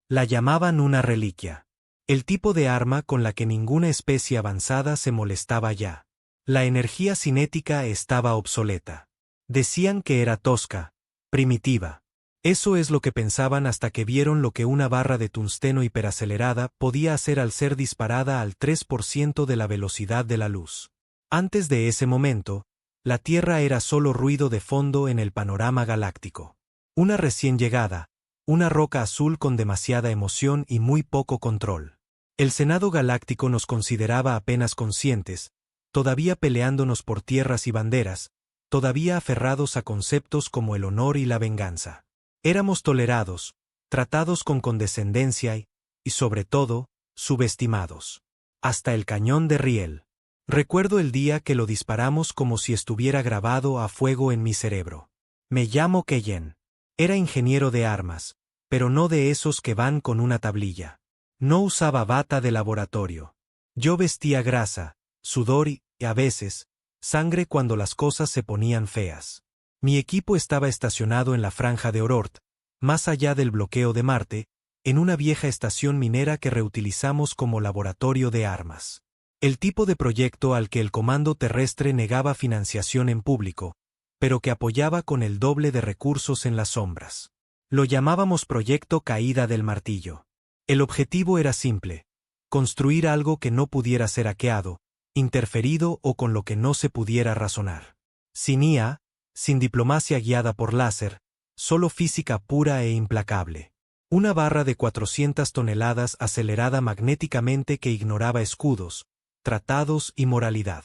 La llamaban una reliquia. El tipo de arma con la que ninguna especie avanzada se molestaba ya. La energía cinética estaba obsoleta. Decían que era tosca, primitiva. Eso es lo que pensaban hasta que vieron lo que una barra de tungsteno hiperacelerada podía hacer al ser disparada al 3% de la velocidad de la luz. Antes de ese momento, la Tierra era solo ruido de fondo en el panorama galáctico. Una recién llegada, una roca azul con demasiada emoción y muy poco control. El Senado Galáctico nos consideraba apenas conscientes, todavía peleándonos por tierras y banderas, todavía aferrados a conceptos como el honor y la venganza. Éramos tolerados, tratados con condescendencia y sobre todo, subestimados. Hasta el cañón de riel. Recuerdo el día que lo disparamos como si estuviera grabado a fuego en mi cerebro. Me llamo Keyen. Era ingeniero de armas, pero no de esos que van con una tablilla. No usaba bata de laboratorio. Yo vestía grasa, sudor y, a veces, sangre cuando las cosas se ponían feas. Mi equipo estaba estacionado en la franja de Oort, más allá del bloqueo de Marte, en una vieja estación minera que reutilizamos como laboratorio de armas. El tipo de proyecto al que el Comando Terrestre negaba financiación en público, pero que apoyaba con el doble de recursos en las sombras. Lo llamábamos Proyecto Caída del Martillo. El objetivo era simple: construir algo que no pudiera ser hackeado, interferido o con lo que no se pudiera razonar. Sin IA, sin diplomacia guiada por láser, solo física pura e implacable. Una barra de 400 toneladas acelerada magnéticamente que ignoraba escudos, tratados y moralidad.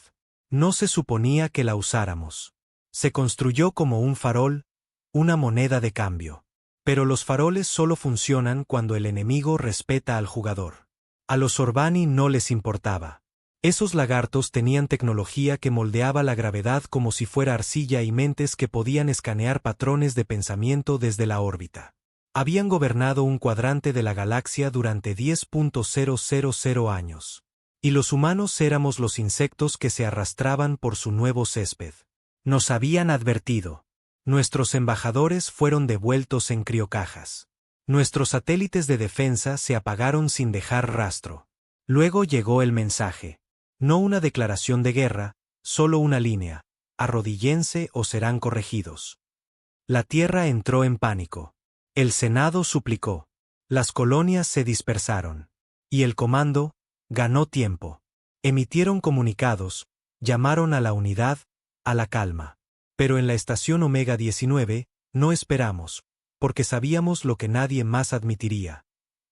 No se suponía que la usáramos. Se construyó como un farol, una moneda de cambio. Pero los faroles solo funcionan cuando el enemigo respeta al jugador. A los Orbani no les importaba. Esos lagartos tenían tecnología que moldeaba la gravedad como si fuera arcilla y mentes que podían escanear patrones de pensamiento desde la órbita. Habían gobernado un cuadrante de la galaxia durante 10.000 años. Y los humanos éramos los insectos que se arrastraban por su nuevo césped. Nos habían advertido. Nuestros embajadores fueron devueltos en criocajas. Nuestros satélites de defensa se apagaron sin dejar rastro. Luego llegó el mensaje. No una declaración de guerra, solo una línea: arrodíllense o serán corregidos. La Tierra entró en pánico. El Senado suplicó. Las colonias se dispersaron. Y el comando ganó tiempo. Emitieron comunicados, llamaron a la unidad, a la calma. Pero en la estación Omega 19, no esperamos, porque sabíamos lo que nadie más admitiría.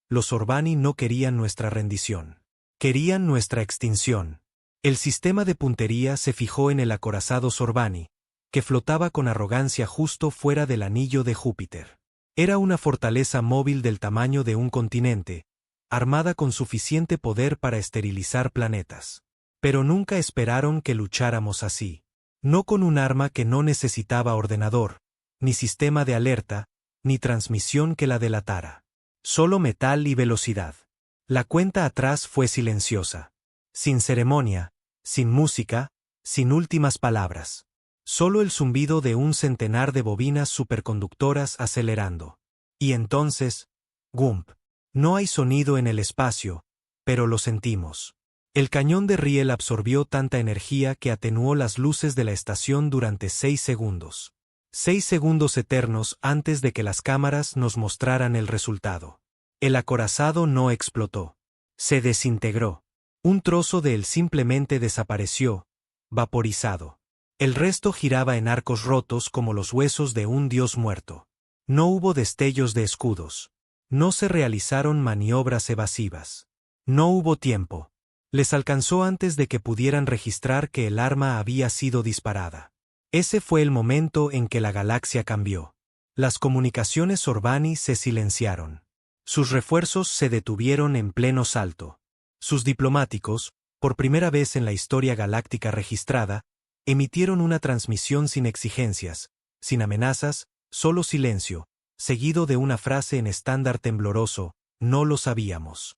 Los Orbani no querían nuestra rendición. Querían nuestra extinción. El sistema de puntería se fijó en el acorazado Sorbani, que flotaba con arrogancia justo fuera del anillo de Júpiter. Era una fortaleza móvil del tamaño de un continente, armada con suficiente poder para esterilizar planetas. Pero nunca esperaron que lucháramos así. No con un arma que no necesitaba ordenador, ni sistema de alerta, ni transmisión que la delatara. Solo metal y velocidad. La cuenta atrás fue silenciosa. Sin ceremonia, sin música, sin últimas palabras. Solo el zumbido de un centenar de bobinas superconductoras acelerando. Y entonces, ¡gump! No hay sonido en el espacio, pero lo sentimos. El cañón de riel absorbió tanta energía que atenuó las luces de la estación durante 6 segundos. 6 segundos eternos antes de que las cámaras nos mostraran el resultado. El acorazado no explotó. Se desintegró. Un trozo de él simplemente desapareció, vaporizado. El resto giraba en arcos rotos como los huesos de un dios muerto. No hubo destellos de escudos. No se realizaron maniobras evasivas. No hubo tiempo. Les alcanzó antes de que pudieran registrar que el arma había sido disparada. Ese fue el momento en que la galaxia cambió. Las comunicaciones Orbani se silenciaron. Sus refuerzos se detuvieron en pleno salto. Sus diplomáticos, por primera vez en la historia galáctica registrada, emitieron una transmisión sin exigencias, sin amenazas, solo silencio, seguido de una frase en estándar tembloroso: no lo sabíamos.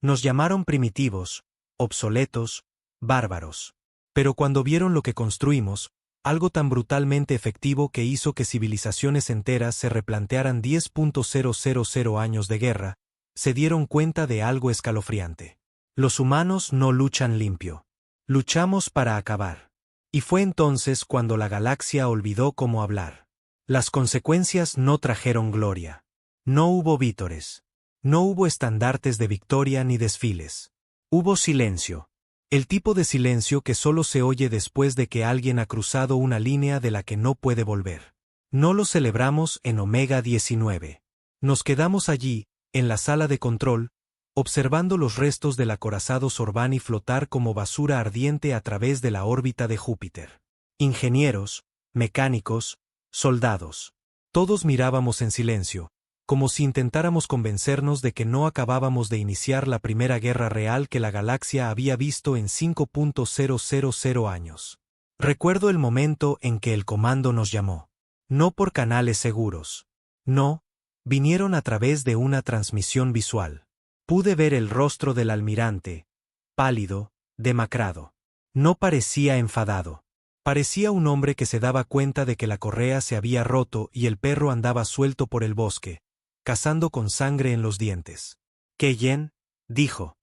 Nos llamaron primitivos, obsoletos, bárbaros. Pero cuando vieron lo que construimos, algo tan brutalmente efectivo que hizo que civilizaciones enteras se replantearan 10.000 años de guerra, se dieron cuenta de algo escalofriante. Los humanos no luchan limpio. Luchamos para acabar. Y fue entonces cuando la galaxia olvidó cómo hablar. Las consecuencias no trajeron gloria. No hubo vítores. No hubo estandartes de victoria ni desfiles. Hubo silencio. El tipo de silencio que solo se oye después de que alguien ha cruzado una línea de la que no puede volver. No lo celebramos en Omega 19. Nos quedamos allí, en la sala de control, observando los restos del acorazado Sorbani flotar como basura ardiente a través de la órbita de Júpiter. Ingenieros, mecánicos, soldados. Todos mirábamos en silencio, como si intentáramos convencernos de que no acabábamos de iniciar la primera guerra real que la galaxia había visto en 5.000 años. Recuerdo el momento en que el comando nos llamó. No por canales seguros. No, vinieron a través de una transmisión visual. Pude ver el rostro del almirante, pálido, demacrado. No parecía enfadado. Parecía un hombre que se daba cuenta de que la correa se había roto y el perro andaba suelto por el bosque, cazando con sangre en los dientes. «Keyen», dijo.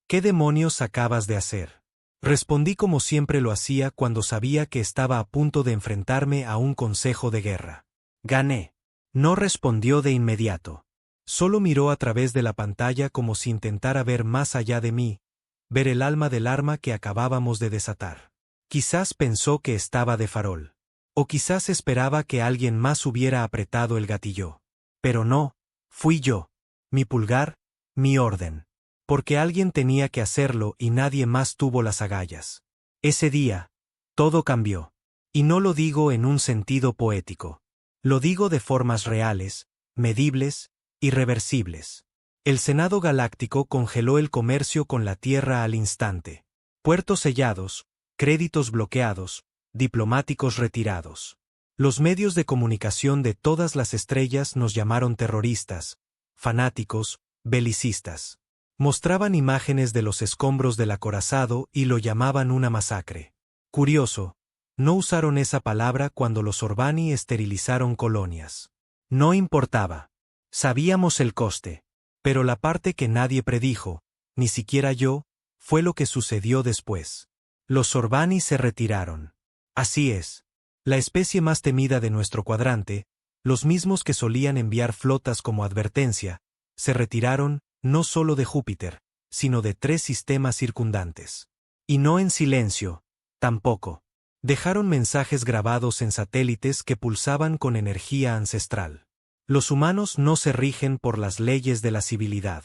«¿Qué demonios acabas de hacer?». Respondí como siempre lo hacía cuando sabía que estaba a punto de enfrentarme a un consejo de guerra. «Gané». No respondió de inmediato. Solo miró a través de la pantalla como si intentara ver más allá de mí, ver el alma del arma que acabábamos de desatar. Quizás pensó que estaba de farol. O quizás esperaba que alguien más hubiera apretado el gatillo. Pero no, fui yo. Mi pulgar, mi orden. Porque alguien tenía que hacerlo y nadie más tuvo las agallas. Ese día, todo cambió. Y no lo digo en un sentido poético. Lo digo de formas reales, medibles, irreversibles. El Senado Galáctico congeló el comercio con la Tierra al instante. Puertos sellados, créditos bloqueados, diplomáticos retirados. Los medios de comunicación de todas las estrellas nos llamaron terroristas, fanáticos, belicistas. Mostraban imágenes de los escombros del acorazado y lo llamaban una masacre. Curioso, no usaron esa palabra cuando los Sorbani esterilizaron colonias. No importaba. Sabíamos el coste. Pero la parte que nadie predijo, ni siquiera yo, fue lo que sucedió después. Los Sorbani se retiraron. Así es. La especie más temida de nuestro cuadrante, los mismos que solían enviar flotas como advertencia, se retiraron, no solo de Júpiter, sino de 3 sistemas circundantes. Y no en silencio, tampoco. Dejaron mensajes grabados en satélites que pulsaban con energía ancestral. Los humanos no se rigen por las leyes de la civilidad.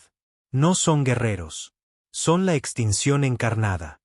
No son guerreros. Son la extinción encarnada.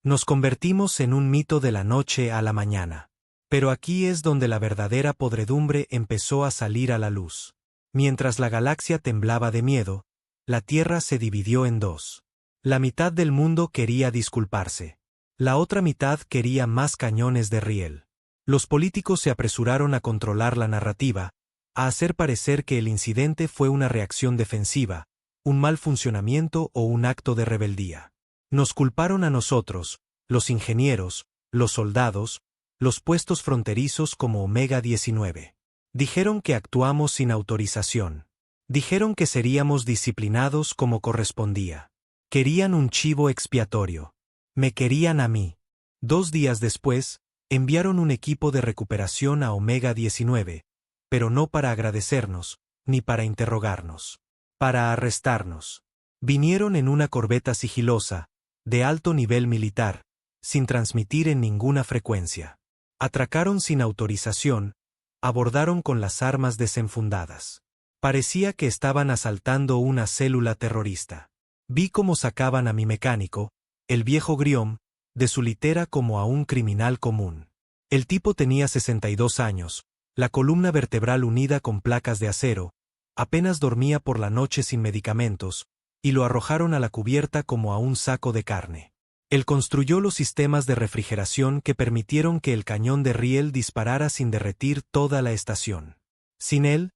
Nos convertimos en un mito de la noche a la mañana. Pero aquí es donde la verdadera podredumbre empezó a salir a la luz. Mientras la galaxia temblaba de miedo, la Tierra se dividió en 2. La mitad del mundo quería disculparse. La otra mitad quería más cañones de riel. Los políticos se apresuraron a controlar la narrativa, a hacer parecer que el incidente fue una reacción defensiva, un mal funcionamiento o un acto de rebeldía. Nos culparon a nosotros, los ingenieros, los soldados, los puestos fronterizos como Omega 19. Dijeron que actuamos sin autorización. Dijeron que seríamos disciplinados como correspondía. Querían un chivo expiatorio. Me querían a mí. 2 días después, enviaron un equipo de recuperación a Omega 19, pero no para agradecernos, ni para interrogarnos. Para arrestarnos. Vinieron en una corbeta sigilosa, de alto nivel militar, sin transmitir en ninguna frecuencia. Atracaron sin autorización, abordaron con las armas desenfundadas. Parecía que estaban asaltando una célula terrorista. Vi cómo sacaban a mi mecánico, el viejo Griom, de su litera como a un criminal común. El tipo tenía 62 años, la columna vertebral unida con placas de acero, apenas dormía por la noche sin medicamentos, y lo arrojaron a la cubierta como a un saco de carne. Él construyó los sistemas de refrigeración que permitieron que el cañón de riel disparara sin derretir toda la estación. Sin él,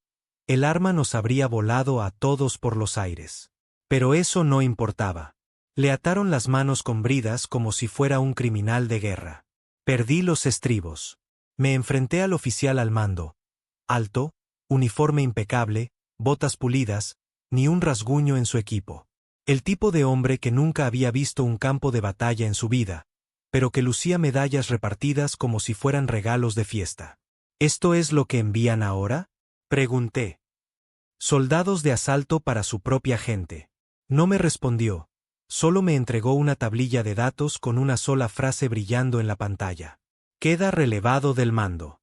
el arma nos habría volado a todos por los aires. Pero eso no importaba. Le ataron las manos con bridas como si fuera un criminal de guerra. Perdí los estribos. Me enfrenté al oficial al mando. Alto, uniforme impecable, botas pulidas, ni un rasguño en su equipo. El tipo de hombre que nunca había visto un campo de batalla en su vida, pero que lucía medallas repartidas como si fueran regalos de fiesta. ¿Esto es lo que envían ahora?, pregunté. Soldados de asalto para su propia gente. No me respondió, solo me entregó una tablilla de datos con una sola frase brillando en la pantalla. Queda relevado del mando.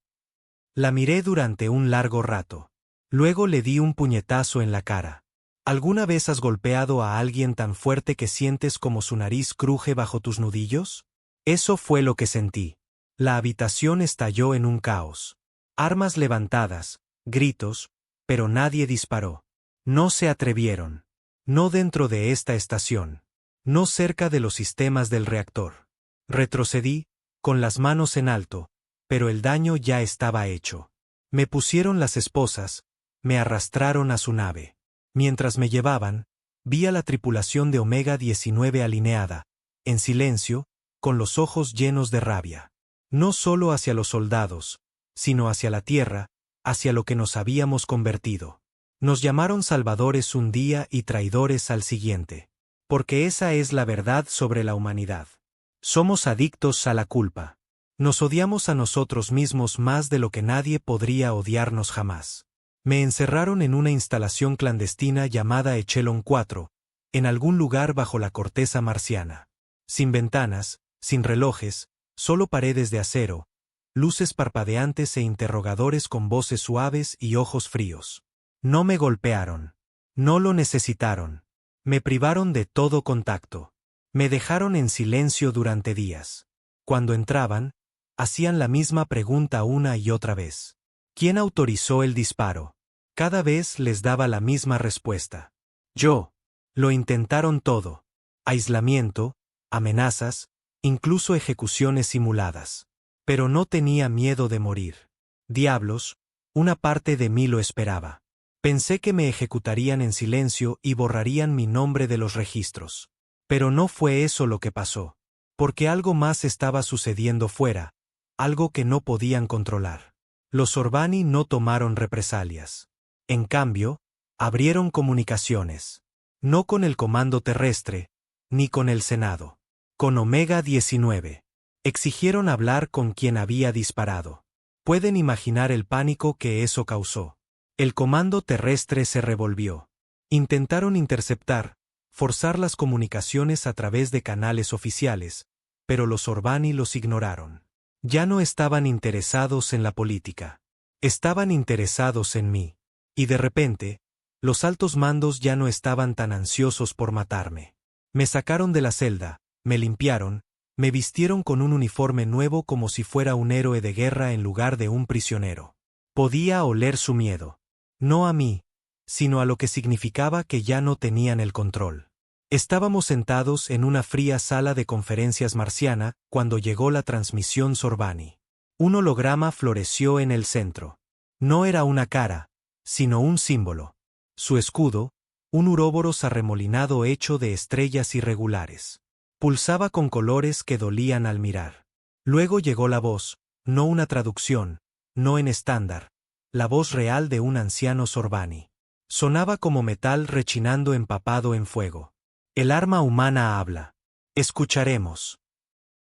La miré durante un largo rato. Luego le di un puñetazo en la cara. ¿Alguna vez has golpeado a alguien tan fuerte que sientes como su nariz cruje bajo tus nudillos? Eso fue lo que sentí. La habitación estalló en un caos. Armas levantadas, gritos, pero nadie disparó. No se atrevieron. No dentro de esta estación. No cerca de los sistemas del reactor. Retrocedí, con las manos en alto, pero el daño ya estaba hecho. Me pusieron las esposas, me arrastraron a su nave. Mientras me llevaban, vi a la tripulación de Omega 19 alineada, en silencio, con los ojos llenos de rabia. No solo hacia los soldados, sino hacia la tierra, hacia lo que nos habíamos convertido. Nos llamaron salvadores un día y traidores al siguiente. Porque esa es la verdad sobre la humanidad. Somos adictos a la culpa. Nos odiamos a nosotros mismos más de lo que nadie podría odiarnos jamás. Me encerraron en una instalación clandestina llamada Echelon 4, en algún lugar bajo la corteza marciana. Sin ventanas, sin relojes, solo paredes de acero, luces parpadeantes e interrogadores con voces suaves y ojos fríos. No me golpearon. No lo necesitaron. Me privaron de todo contacto. Me dejaron en silencio durante días. Cuando entraban, hacían la misma pregunta una y otra vez. ¿Quién autorizó el disparo? Cada vez les daba la misma respuesta. Yo. Lo intentaron todo. Aislamiento, amenazas, incluso ejecuciones simuladas. Pero no tenía miedo de morir. Diablos, una parte de mí lo esperaba. Pensé que me ejecutarían en silencio y borrarían mi nombre de los registros. Pero no fue eso lo que pasó. Porque algo más estaba sucediendo fuera, algo que no podían controlar. Los Orbani no tomaron represalias. En cambio, abrieron comunicaciones. No con el comando terrestre, ni con el Senado. Con Omega 19. Exigieron hablar con quien había disparado. Pueden imaginar el pánico que eso causó. El comando terrestre se revolvió. Intentaron interceptar, forzar las comunicaciones a través de canales oficiales, pero los Orbani los ignoraron. Ya no estaban interesados en la política. Estaban interesados en mí. Y de repente, los altos mandos ya no estaban tan ansiosos por matarme. Me sacaron de la celda, me limpiaron, me vistieron con un uniforme nuevo como si fuera un héroe de guerra en lugar de un prisionero. Podía oler su miedo. No a mí, sino a lo que significaba que ya no tenían el control. Estábamos sentados en una fría sala de conferencias marciana cuando llegó la transmisión Sorbani. Un holograma floreció en el centro. No era una cara, sino un símbolo. Su escudo, un uróboros arremolinado hecho de estrellas irregulares. Pulsaba con colores que dolían al mirar. Luego llegó la voz, no una traducción, no en estándar, la voz real de un anciano Sorbani. Sonaba como metal rechinando empapado en fuego. El arma humana habla. Escucharemos.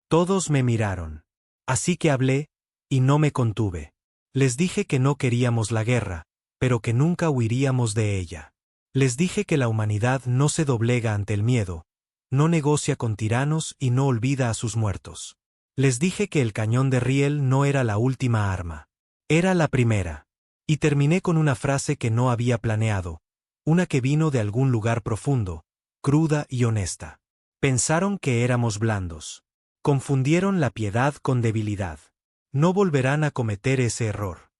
Todos me miraron. Así que hablé, y no me contuve. Les dije que no queríamos la guerra, pero que nunca huiríamos de ella. Les dije que la humanidad no se doblega ante el miedo, no negocia con tiranos y no olvida a sus muertos. Les dije que el cañón de riel no era la última arma. Era la primera. Y terminé con una frase que no había planeado, una que vino de algún lugar profundo, cruda y honesta. Pensaron que éramos blandos. Confundieron la piedad con debilidad. No volverán a cometer ese error.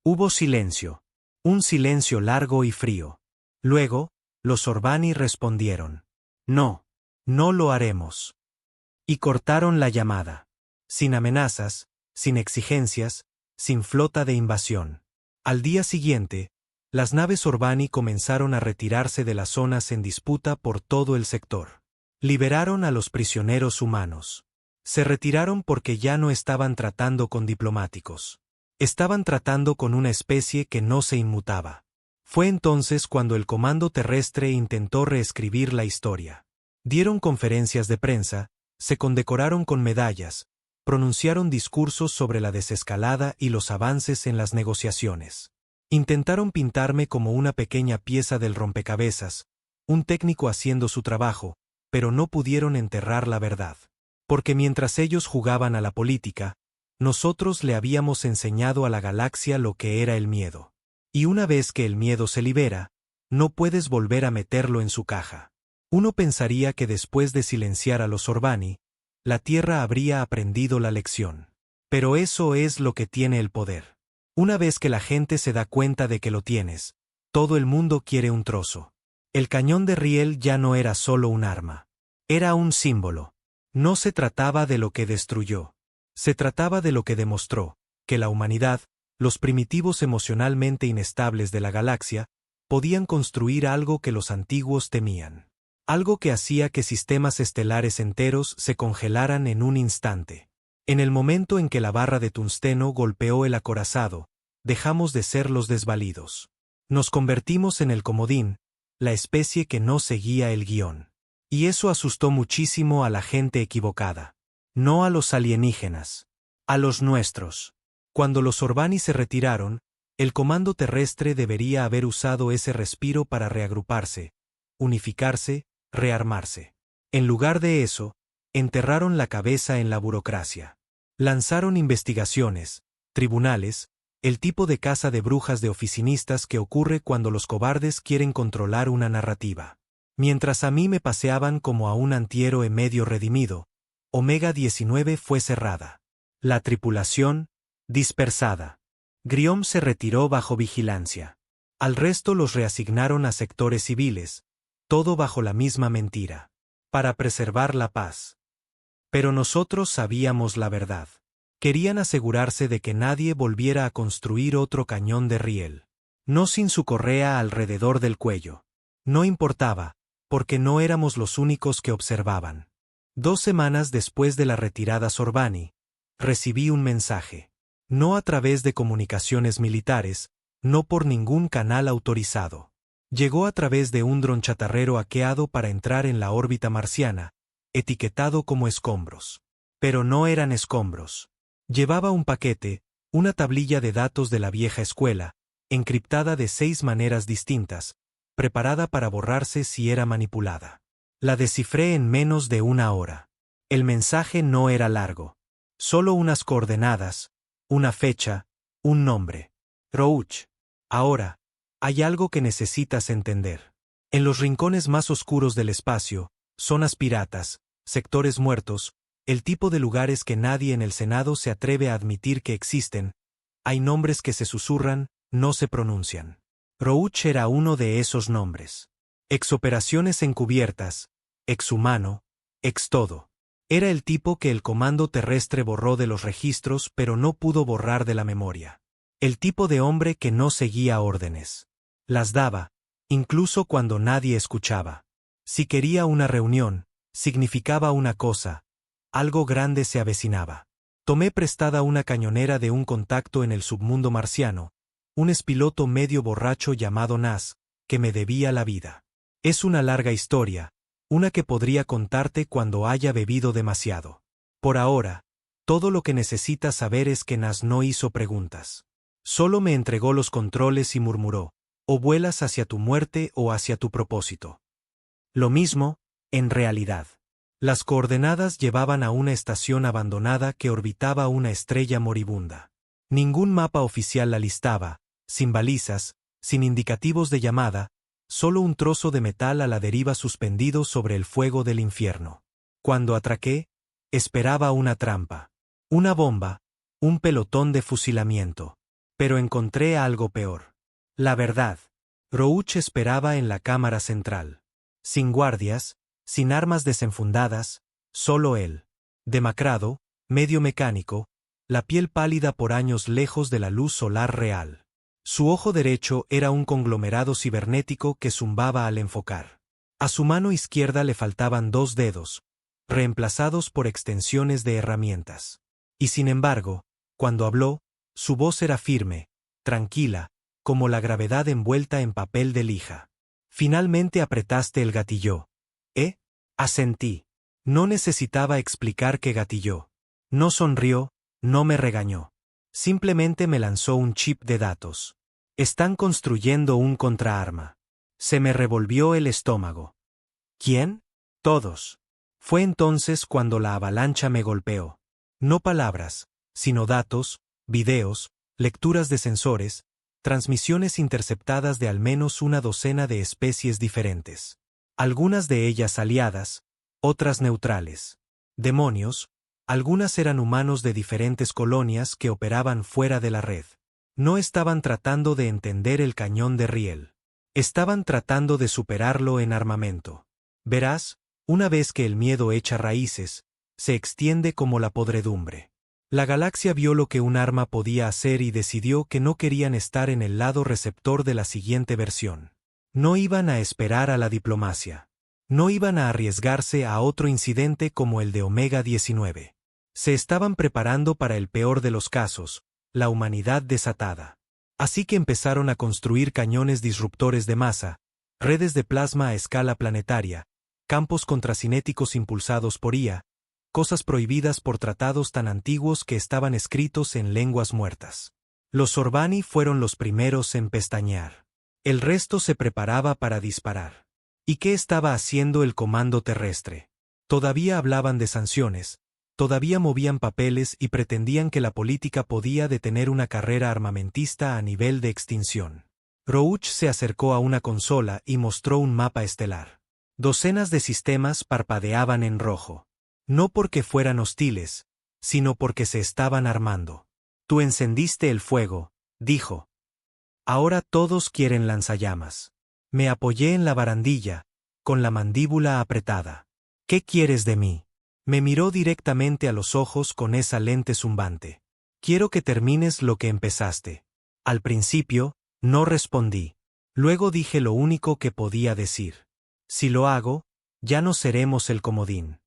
Hubo silencio. Un silencio largo y frío. Luego, los Orbani respondieron. No, no lo haremos. Y cortaron la llamada. Sin amenazas, sin exigencias, sin flota de invasión. Al día siguiente, las naves Orbani comenzaron a retirarse de las zonas en disputa por todo el sector. Liberaron a los prisioneros humanos. Se retiraron porque ya no estaban tratando con diplomáticos. Estaban tratando con una especie que no se inmutaba. Fue entonces cuando el Comando Terrestre intentó reescribir la historia. Dieron conferencias de prensa, se condecoraron con medallas, pronunciaron discursos sobre la desescalada y los avances en las negociaciones. Intentaron pintarme como una pequeña pieza del rompecabezas, un técnico haciendo su trabajo, pero no pudieron enterrar la verdad. Porque mientras ellos jugaban a la política, nosotros le habíamos enseñado a la galaxia lo que era el miedo. Y una vez que el miedo se libera, no puedes volver a meterlo en su caja. Uno pensaría que después de silenciar a los Orbani, la Tierra habría aprendido la lección. Pero eso es lo que tiene el poder. Una vez que la gente se da cuenta de que lo tienes, todo el mundo quiere un trozo. El cañón de riel ya no era solo un arma. Era un símbolo. No se trataba de lo que destruyó. Se trataba de lo que demostró, que la humanidad, los primitivos emocionalmente inestables de la galaxia, podían construir algo que los antiguos temían. Algo que hacía que sistemas estelares enteros se congelaran en un instante. En el momento en que la barra de tungsteno golpeó el acorazado, dejamos de ser los desvalidos. Nos convertimos en el comodín, la especie que no seguía el guión. Y eso asustó muchísimo a la gente equivocada. No a los alienígenas. A los nuestros. Cuando los Orbani se retiraron, el Comando Terrestre debería haber usado ese respiro para reagruparse, unificarse, rearmarse. En lugar de eso, enterraron la cabeza en la burocracia. Lanzaron investigaciones, tribunales, el tipo de caza de brujas de oficinistas que ocurre cuando los cobardes quieren controlar una narrativa. Mientras a mí me paseaban como a un antihéroe medio redimido, Omega 19 fue cerrada. La tripulación, dispersada. Griom se retiró bajo vigilancia. Al resto los reasignaron a sectores civiles, todo bajo la misma mentira. Para preservar la paz. Pero nosotros sabíamos la verdad. Querían asegurarse de que nadie volviera a construir otro cañón de riel. No sin su correa alrededor del cuello. No importaba, porque no éramos los únicos que observaban. 2 semanas después de la retirada Sorbani, recibí un mensaje. No a través de comunicaciones militares, no por ningún canal autorizado. Llegó a través de un dron chatarrero hackeado para entrar en la órbita marciana, etiquetado como escombros. Pero no eran escombros. Llevaba un paquete, una tablilla de datos de la vieja escuela, encriptada de 6 maneras distintas, preparada para borrarse si era manipulada. La descifré en menos de 1 hora. El mensaje no era largo. Solo unas coordenadas, una fecha, un nombre. Roach. Ahora, hay algo que necesitas entender. En los rincones más oscuros del espacio, zonas piratas, sectores muertos, el tipo de lugares que nadie en el Senado se atreve a admitir que existen, hay nombres que se susurran, no se pronuncian. Roach era uno de esos nombres. Exoperaciones encubiertas, exhumano, extodo. Era el tipo que el Comando Terrestre borró de los registros pero no pudo borrar de la memoria. El tipo de hombre que no seguía órdenes. Las daba, incluso cuando nadie escuchaba. Si quería una reunión, significaba una cosa, algo grande se avecinaba. Tomé prestada una cañonera de un contacto en el submundo marciano, un espiloto medio borracho llamado Nas, que me debía la vida. Es una larga historia, una que podría contarte cuando haya bebido demasiado. Por ahora, todo lo que necesitas saber es que Nas no hizo preguntas. Solo me entregó los controles y murmuró, o vuelas hacia tu muerte o hacia tu propósito. Lo mismo, en realidad. Las coordenadas llevaban a una estación abandonada que orbitaba una estrella moribunda. Ningún mapa oficial la listaba, sin balizas, sin indicativos de llamada, solo un trozo de metal a la deriva suspendido sobre el fuego del infierno. Cuando atraqué, esperaba una trampa, una bomba, un pelotón de fusilamiento. Pero encontré algo peor. La verdad. Roach esperaba en la cámara central. Sin guardias, sin armas desenfundadas, solo él. Demacrado, medio mecánico, la piel pálida por años lejos de la luz solar real. Su ojo derecho era un conglomerado cibernético que zumbaba al enfocar. A su mano izquierda le faltaban 2 dedos, reemplazados por extensiones de herramientas. Y sin embargo, cuando habló, su voz era firme, tranquila, como la gravedad envuelta en papel de lija. Finalmente apretaste el gatillo. ¿Eh? Asentí. No necesitaba explicar que gatilló. No sonrió, no me regañó. Simplemente me lanzó un chip de datos. Están construyendo un contraarma. Se me revolvió el estómago. ¿Quién? Todos. Fue entonces cuando la avalancha me golpeó. No palabras, sino datos, videos, lecturas de sensores, transmisiones interceptadas de al menos una docena de especies diferentes. Algunas de ellas aliadas, otras neutrales. Demonios, algunas eran humanos de diferentes colonias que operaban fuera de la red. No estaban tratando de entender el cañón de riel. Estaban tratando de superarlo en armamento. Verás, una vez que el miedo echa raíces, se extiende como la podredumbre. La galaxia vio lo que un arma podía hacer y decidió que no querían estar en el lado receptor de la siguiente versión. No iban a esperar a la diplomacia. No iban a arriesgarse a otro incidente como el de Omega 19. Se estaban preparando para el peor de los casos, la humanidad desatada. Así que empezaron a construir cañones disruptores de masa, redes de plasma a escala planetaria, campos contracinéticos impulsados por IA, cosas prohibidas por tratados tan antiguos que estaban escritos en lenguas muertas. Los Sorbani fueron los primeros en pestañear. El resto se preparaba para disparar. ¿Y qué estaba haciendo el comando terrestre? Todavía hablaban de sanciones, todavía movían papeles y pretendían que la política podía detener una carrera armamentista a nivel de extinción. Rouch se acercó a una consola y mostró un mapa estelar. Docenas de sistemas parpadeaban en rojo. No porque fueran hostiles, sino porque se estaban armando. Tú encendiste el fuego, dijo. Ahora todos quieren lanzallamas. Me apoyé en la barandilla, con la mandíbula apretada. ¿Qué quieres de mí? Me miró directamente a los ojos con esa lente zumbante. Quiero que termines lo que empezaste. Al principio, no respondí. Luego dije lo único que podía decir. Si lo hago, ya no seremos el comodín.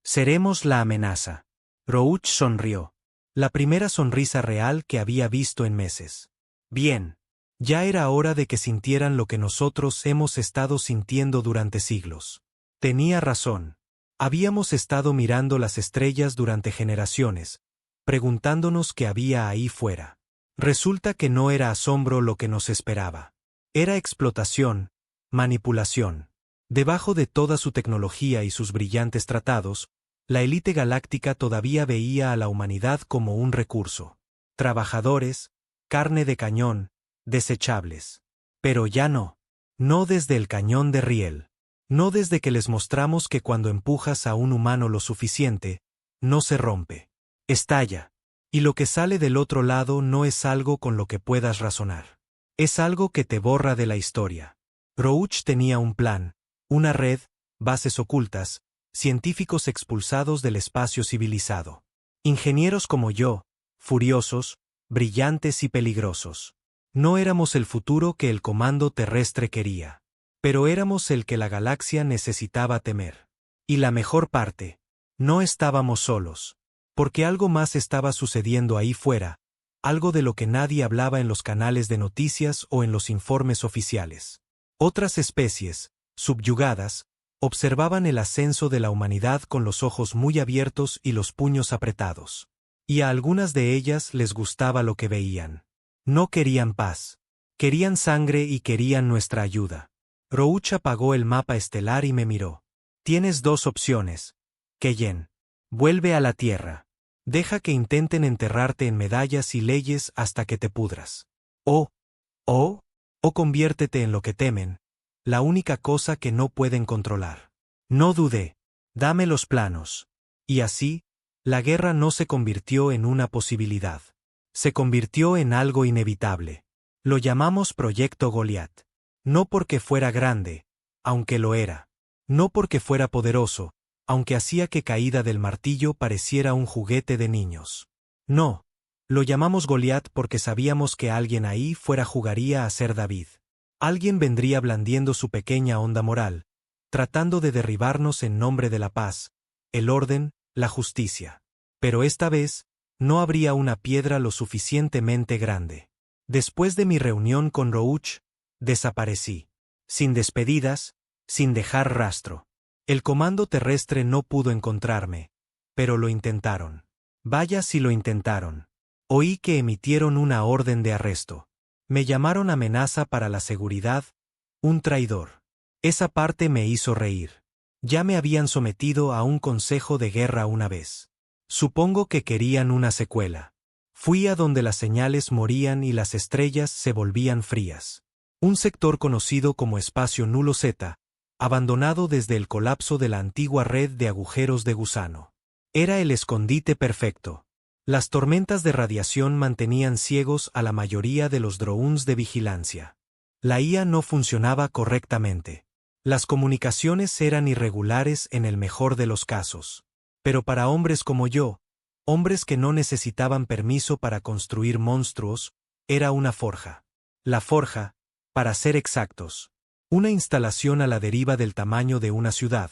Seremos la amenaza. Rouch sonrió. La primera sonrisa real que había visto en meses. Bien. Ya era hora de que sintieran lo que nosotros hemos estado sintiendo durante siglos. Tenía razón. Habíamos estado mirando las estrellas durante generaciones, preguntándonos qué había ahí fuera. Resulta que no era asombro lo que nos esperaba. Era explotación, manipulación. Debajo de toda su tecnología y sus brillantes tratados, la élite galáctica todavía veía a la humanidad como un recurso. Trabajadores, carne de cañón, desechables. Pero ya no. No desde el cañón de riel. No desde que les mostramos que cuando empujas a un humano lo suficiente, no se rompe. Estalla. Y lo que sale del otro lado no es algo con lo que puedas razonar. Es algo que te borra de la historia. Rouch tenía un plan, una red, bases ocultas, científicos expulsados del espacio civilizado. Ingenieros como yo, furiosos, brillantes y peligrosos. No éramos el futuro que el comando terrestre quería. Pero éramos el que la galaxia necesitaba temer. Y la mejor parte, no estábamos solos. Porque algo más estaba sucediendo ahí fuera, algo de lo que nadie hablaba en los canales de noticias o en los informes oficiales. Otras especies, subyugadas, observaban el ascenso de la humanidad con los ojos muy abiertos y los puños apretados. Y a algunas de ellas les gustaba lo que veían. No querían paz. Querían sangre y querían nuestra ayuda. Rouch apagó el mapa estelar y me miró. Tienes dos opciones. Keyen. Vuelve a la Tierra. Deja que intenten enterrarte en medallas y leyes hasta que te pudras. O conviértete en lo que temen, la única cosa que no pueden controlar. No dudé. Dame los planos. Y así, la guerra no se convirtió en una posibilidad. Se convirtió en algo inevitable. Lo llamamos Proyecto Goliat. No porque fuera grande, aunque lo era. No porque fuera poderoso, aunque hacía que caída del martillo pareciera un juguete de niños. No. Lo llamamos Goliat porque sabíamos que alguien ahí fuera jugaría a ser David. Alguien vendría blandiendo su pequeña onda moral, tratando de derribarnos en nombre de la paz, el orden, la justicia. Pero esta vez, no habría una piedra lo suficientemente grande. Después de mi reunión con Roach, desaparecí. Sin despedidas, sin dejar rastro. El comando terrestre no pudo encontrarme, pero lo intentaron. Vaya si lo intentaron. Oí que emitieron una orden de arresto. Me llamaron amenaza para la seguridad, un traidor. Esa parte me hizo reír. Ya me habían sometido a un consejo de guerra una vez. Supongo que querían una secuela. Fui a donde las señales morían y las estrellas se volvían frías. Un sector conocido como espacio nulo Z, abandonado desde el colapso de la antigua red de agujeros de gusano. Era el escondite perfecto. Las tormentas de radiación mantenían ciegos a la mayoría de los drones de vigilancia. La IA no funcionaba correctamente. Las comunicaciones eran irregulares en el mejor de los casos. Pero para hombres como yo, hombres que no necesitaban permiso para construir monstruos, era una forja. La forja, para ser exactos, una instalación a la deriva del tamaño de una ciudad,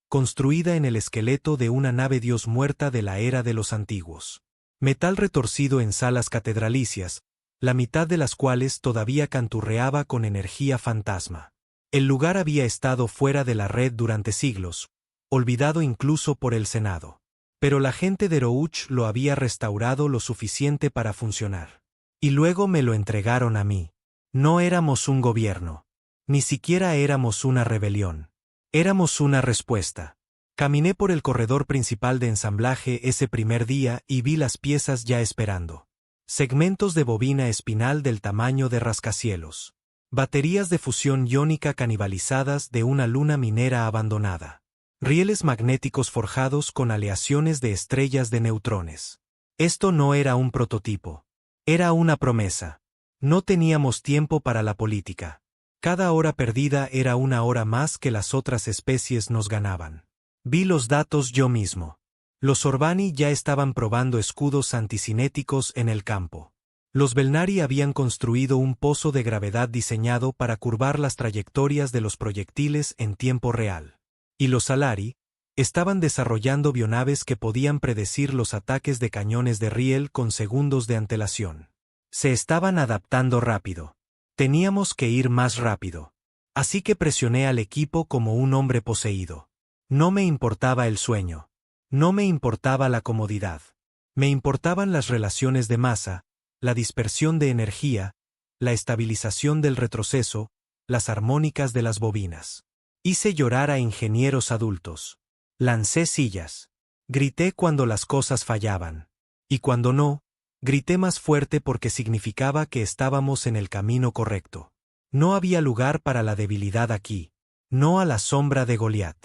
construida en el esqueleto de una nave dios muerta de la era de los antiguos. Metal retorcido en salas catedralicias, la mitad de las cuales todavía canturreaba con energía fantasma. El lugar había estado fuera de la red durante siglos, olvidado incluso por el Senado. Pero la gente de Roach lo había restaurado lo suficiente para funcionar. Y luego me lo entregaron a mí. No éramos un gobierno. Ni siquiera éramos una rebelión. Éramos una respuesta. Caminé por el corredor principal de ensamblaje ese primer día y vi las piezas ya esperando. Segmentos de bobina espinal del tamaño de rascacielos. Baterías de fusión iónica canibalizadas de una luna minera abandonada. Rieles magnéticos forjados con aleaciones de estrellas de neutrones. Esto no era un prototipo. Era una promesa. No teníamos tiempo para la política. Cada hora perdida era una hora más que las otras especies nos ganaban. Vi los datos yo mismo. Los Orbani ya estaban probando escudos anticinéticos en el campo. Los Belnari habían construido un pozo de gravedad diseñado para curvar las trayectorias de los proyectiles en tiempo real. Y los Salari estaban desarrollando bionaves que podían predecir los ataques de cañones de riel con segundos de antelación. Se estaban adaptando rápido. Teníamos que ir más rápido. Así que presioné al equipo como un hombre poseído. No me importaba el sueño. No me importaba la comodidad. Me importaban las relaciones de masa, la dispersión de energía, la estabilización del retroceso, las armónicas de las bobinas. Hice llorar a ingenieros adultos. Lancé sillas. Grité cuando las cosas fallaban. Y cuando no, grité más fuerte porque significaba que estábamos en el camino correcto. No había lugar para la debilidad aquí. No a la sombra de Goliat.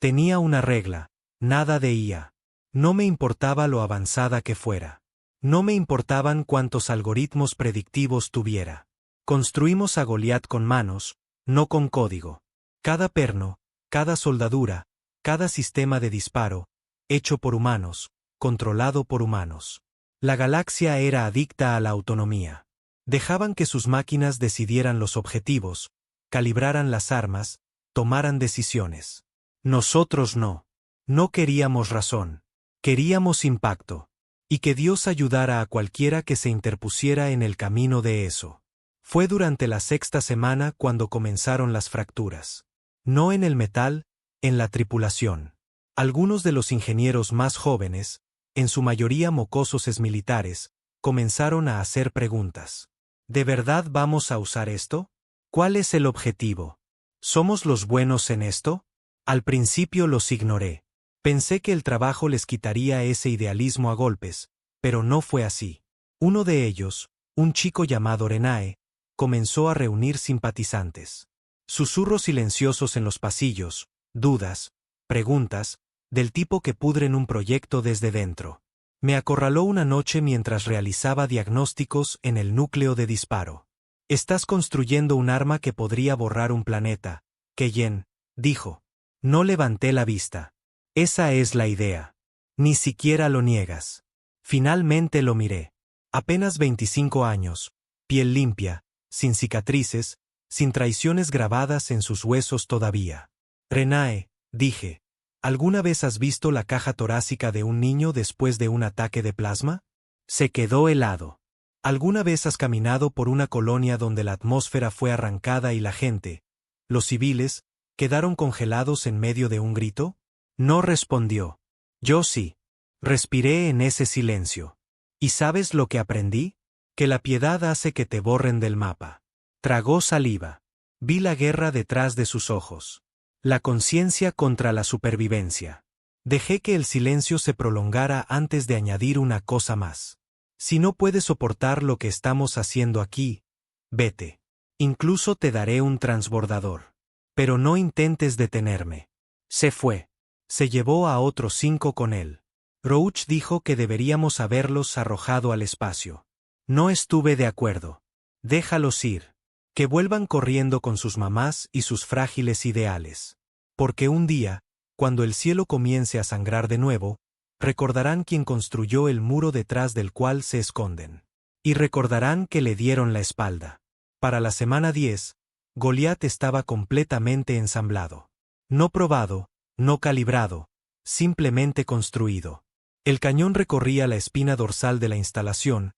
Tenía una regla, nada de IA. No me importaba lo avanzada que fuera. No me importaban cuántos algoritmos predictivos tuviera. Construimos a Goliat con manos, no con código. Cada perno, cada soldadura, cada sistema de disparo, hecho por humanos, controlado por humanos. La galaxia era adicta a la autonomía. Dejaban que sus máquinas decidieran los objetivos, calibraran las armas, tomaran decisiones. Nosotros no. No queríamos razón. Queríamos impacto. Y que Dios ayudara a cualquiera que se interpusiera en el camino de eso. Fue durante la sexta semana cuando comenzaron las fracturas. No en el metal, en la tripulación. Algunos de los ingenieros más jóvenes, en su mayoría mocosos exmilitares, comenzaron a hacer preguntas. ¿De verdad vamos a usar esto? ¿Cuál es el objetivo? ¿Somos los buenos en esto? Al principio los ignoré. Pensé que el trabajo les quitaría ese idealismo a golpes, pero no fue así. Uno de ellos, un chico llamado Renae, comenzó a reunir simpatizantes. Susurros silenciosos en los pasillos, dudas, preguntas, del tipo que pudren un proyecto desde dentro. Me acorraló una noche mientras realizaba diagnósticos en el núcleo de disparo. Estás construyendo un arma que podría borrar un planeta, Keyen, dijo. No levanté la vista. Esa es la idea. Ni siquiera lo niegas. Finalmente lo miré. Apenas 25 años, piel limpia, sin cicatrices, sin traiciones grabadas en sus huesos todavía. Renae, dije, ¿alguna vez has visto la caja torácica de un niño después de un ataque de plasma? Se quedó helado. ¿Alguna vez has caminado por una colonia donde la atmósfera fue arrancada y la gente, los civiles, quedaron congelados en medio de un grito? No respondió. Yo sí. Respiré en ese silencio. ¿Y sabes lo que aprendí? Que la piedad hace que te borren del mapa. Tragó saliva. Vi la guerra detrás de sus ojos. La conciencia contra la supervivencia. Dejé que el silencio se prolongara antes de añadir una cosa más. Si no puedes soportar lo que estamos haciendo aquí, vete. Incluso te daré un transbordador. Pero no intentes detenerme. Se fue. Se llevó a otros 5 con él. Roach dijo que deberíamos haberlos arrojado al espacio. No estuve de acuerdo. Déjalos ir. Que vuelvan corriendo con sus mamás y sus frágiles ideales. Porque un día, cuando el cielo comience a sangrar de nuevo, recordarán quién construyó el muro detrás del cual se esconden. Y recordarán que le dieron la espalda. Para la semana 10, Goliat estaba completamente ensamblado. No probado, no calibrado, simplemente construido. El cañón recorría la espina dorsal de la instalación,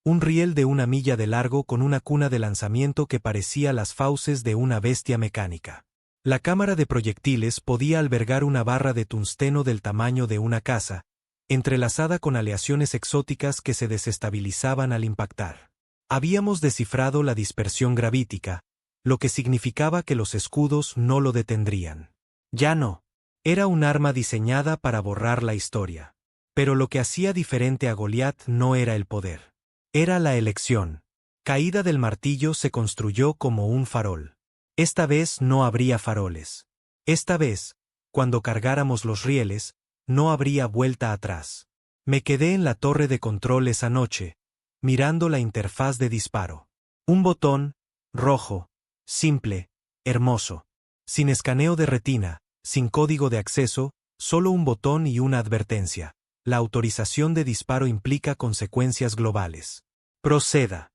un riel de 1 milla de largo con una cuna de lanzamiento que parecía las fauces de una bestia mecánica. La cámara de proyectiles podía albergar una barra de tungsteno del tamaño de una casa, entrelazada con aleaciones exóticas que se desestabilizaban al impactar. Habíamos descifrado la dispersión gravítica, lo que significaba que los escudos no lo detendrían. Ya no. Era un arma diseñada para borrar la historia. Pero lo que hacía diferente a Goliat no era el poder. Era la elección. Caída del martillo se construyó como un farol. Esta vez no habría faroles. Esta vez, cuando cargáramos los rieles, no habría vuelta atrás. Me quedé en la torre de control esa noche, mirando la interfaz de disparo. Un botón, rojo, simple, hermoso. Sin escaneo de retina, sin código de acceso, solo un botón y una advertencia. La autorización de disparo implica consecuencias globales. Proceda.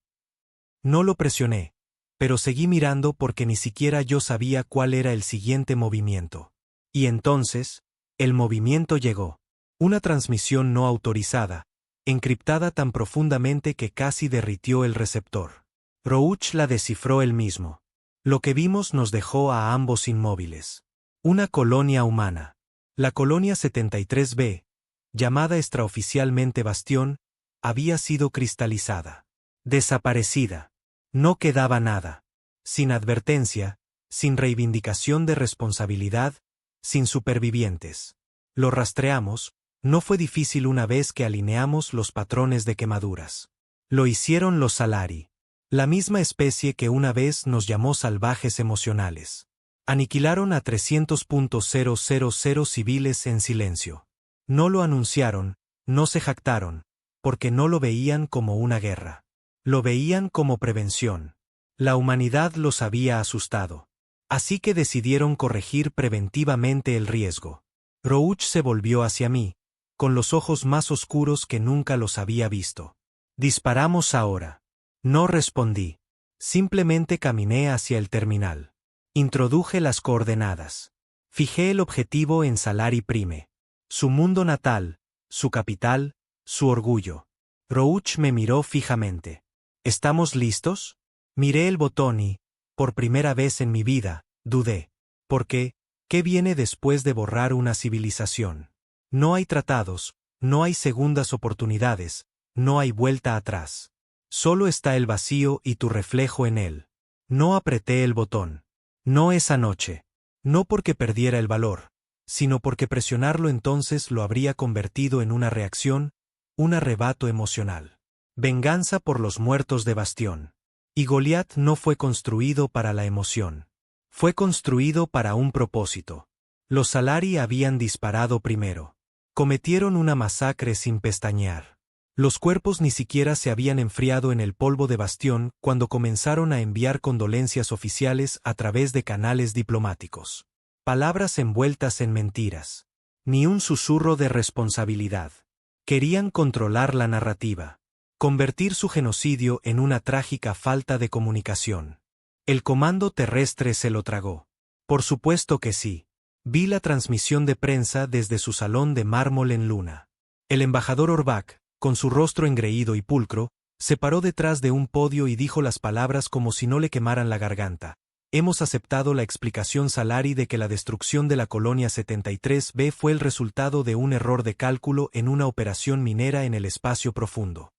No lo presioné, pero seguí mirando porque ni siquiera yo sabía cuál era el siguiente movimiento. Y entonces, el movimiento llegó. Una transmisión no autorizada, encriptada tan profundamente que casi derritió el receptor. Roach la descifró él mismo. Lo que vimos nos dejó a ambos inmóviles. Una colonia humana. La colonia 73B, llamada extraoficialmente Bastión, había sido cristalizada. Desaparecida. No quedaba nada. Sin advertencia, sin reivindicación de responsabilidad, sin supervivientes. Lo rastreamos, no fue difícil una vez que alineamos los patrones de quemaduras. Lo hicieron los Salari. La misma especie que una vez nos llamó salvajes emocionales. Aniquilaron a 300.000 civiles en silencio. No lo anunciaron, no se jactaron, porque no lo veían como una guerra. Lo veían como prevención. La humanidad los había asustado. Así que decidieron corregir preventivamente el riesgo. Roach se volvió hacia mí, con los ojos más oscuros que nunca los había visto. Disparamos ahora. No respondí. Simplemente caminé hacia el terminal. Introduje las coordenadas. Fijé el objetivo en Salari Prime. Su mundo natal, su capital, su orgullo. Roach me miró fijamente. ¿Estamos listos? Miré el botón y, por primera vez en mi vida, dudé. ¿Por qué? ¿Qué viene después de borrar una civilización? No hay tratados, no hay segundas oportunidades, no hay vuelta atrás. Solo está el vacío y tu reflejo en él. No apreté el botón. No esa noche. No porque perdiera el valor, sino porque presionarlo entonces lo habría convertido en una reacción, un arrebato emocional. Venganza por los muertos de Bastión. Y Goliat no fue construido para la emoción. Fue construido para un propósito. Los Salari habían disparado primero. Cometieron una masacre sin pestañear. Los cuerpos ni siquiera se habían enfriado en el polvo de Bastión cuando comenzaron a enviar condolencias oficiales a través de canales diplomáticos. Palabras envueltas en mentiras. Ni un susurro de responsabilidad. Querían controlar la narrativa. Convertir su genocidio en una trágica falta de comunicación. El comando terrestre se lo tragó. Por supuesto que sí. Vi la transmisión de prensa desde su salón de mármol en Luna. El embajador Orbach, con su rostro engreído y pulcro, Se paró detrás de un podio y dijo las palabras como si no le quemaran la garganta. Hemos aceptado la explicación Salari de que la destrucción de la colonia 73B fue el resultado de un error de cálculo en una operación minera en el espacio profundo.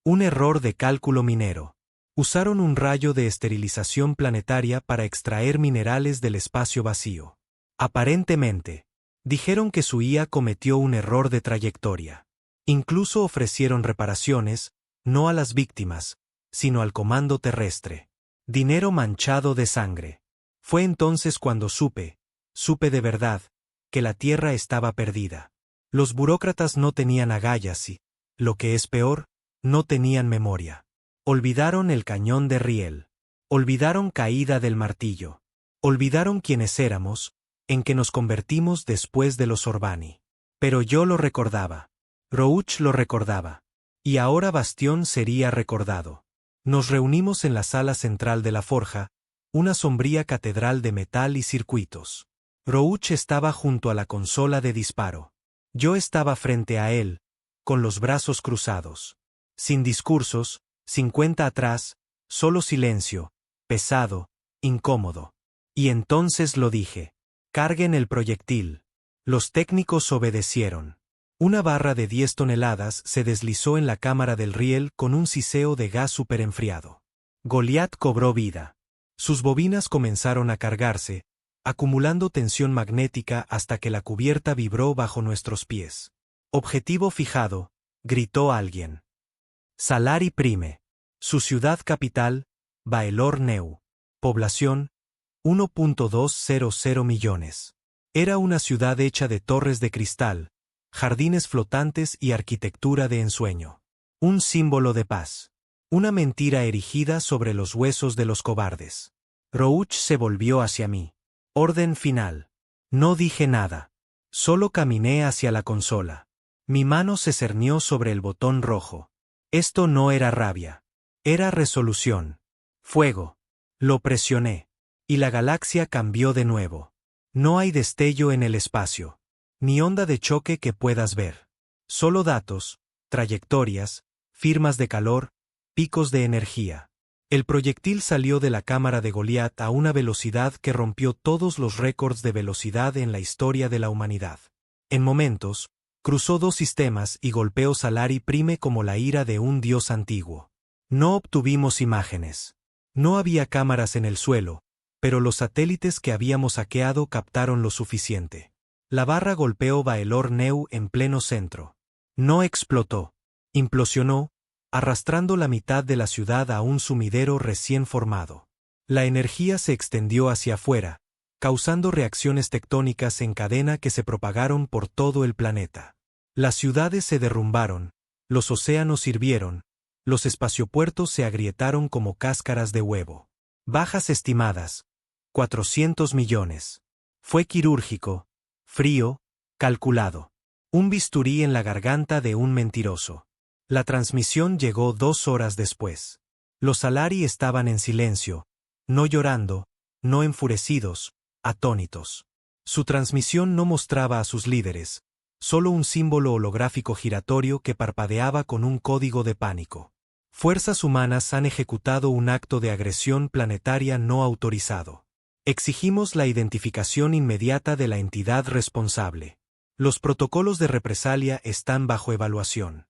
Un error de cálculo minero. Usaron un rayo de esterilización planetaria para extraer minerales del espacio vacío. Aparentemente, dijeron que su IA cometió un error de trayectoria. Incluso ofrecieron reparaciones, no a las víctimas, sino al comando terrestre. Dinero manchado de sangre. Fue entonces cuando supe de verdad, que la Tierra estaba perdida. Los burócratas no tenían agallas y, lo que es peor, no tenían memoria. Olvidaron el cañón de Riel. Olvidaron caída del martillo. Olvidaron quiénes éramos, en que nos convertimos después de los Orbani. Pero yo lo recordaba. Roach lo recordaba. Y ahora Bastión sería recordado. Nos reunimos en la sala central de la forja, una sombría catedral de metal y circuitos. Roach estaba junto a la consola de disparo. Yo estaba frente a él, con los brazos cruzados. Sin discursos, sin cuenta atrás, solo silencio, pesado, incómodo. Y entonces lo dije. Carguen el proyectil. Los técnicos obedecieron. Una barra de 10 toneladas se deslizó en la cámara del riel con un siseo de gas superenfriado. Goliat cobró vida. Sus bobinas comenzaron a cargarse, acumulando tensión magnética hasta que la cubierta vibró bajo nuestros pies. Objetivo fijado, gritó alguien. Salari Prime. Su ciudad capital, Baelor Neu. Población, 1.200 millones. Era una ciudad hecha de torres de cristal, jardines flotantes y arquitectura de ensueño. Un símbolo de paz. Una mentira erigida sobre los huesos de los cobardes. Roach se volvió hacia mí. Orden final. No dije nada. Solo caminé hacia la consola. Mi mano se cernió sobre el botón rojo. Esto no era rabia. Era resolución. Fuego. Lo presioné. Y la galaxia cambió de nuevo. No hay destello en el espacio. Ni onda de choque que puedas ver. Solo datos, trayectorias, firmas de calor, picos de energía. El proyectil salió de la cámara de Goliat a una velocidad que rompió todos los récords de velocidad en la historia de la humanidad. En momentos, cruzó 2 sistemas y golpeó Salari Prime como la ira de un dios antiguo. No obtuvimos imágenes. No había cámaras en el suelo, pero los satélites que habíamos hackeado captaron lo suficiente. La barra golpeó Baelor Neu en pleno centro. No explotó. Implosionó, arrastrando la mitad de la ciudad a un sumidero recién formado. La energía se extendió hacia afuera, causando reacciones tectónicas en cadena que se propagaron por todo el planeta. Las ciudades se derrumbaron, los océanos hirvieron, los espaciopuertos se agrietaron como cáscaras de huevo. Bajas estimadas. 400 millones. Fue quirúrgico, frío, calculado. Un bisturí en la garganta de un mentiroso. La transmisión llegó 2 horas después. Los Salari estaban en silencio, no llorando, no enfurecidos, atónitos. Su transmisión no mostraba a sus líderes, solo un símbolo holográfico giratorio que parpadeaba con un código de pánico. Fuerzas humanas han ejecutado un acto de agresión planetaria no autorizado. Exigimos la identificación inmediata de la entidad responsable. Los protocolos de represalia están bajo evaluación.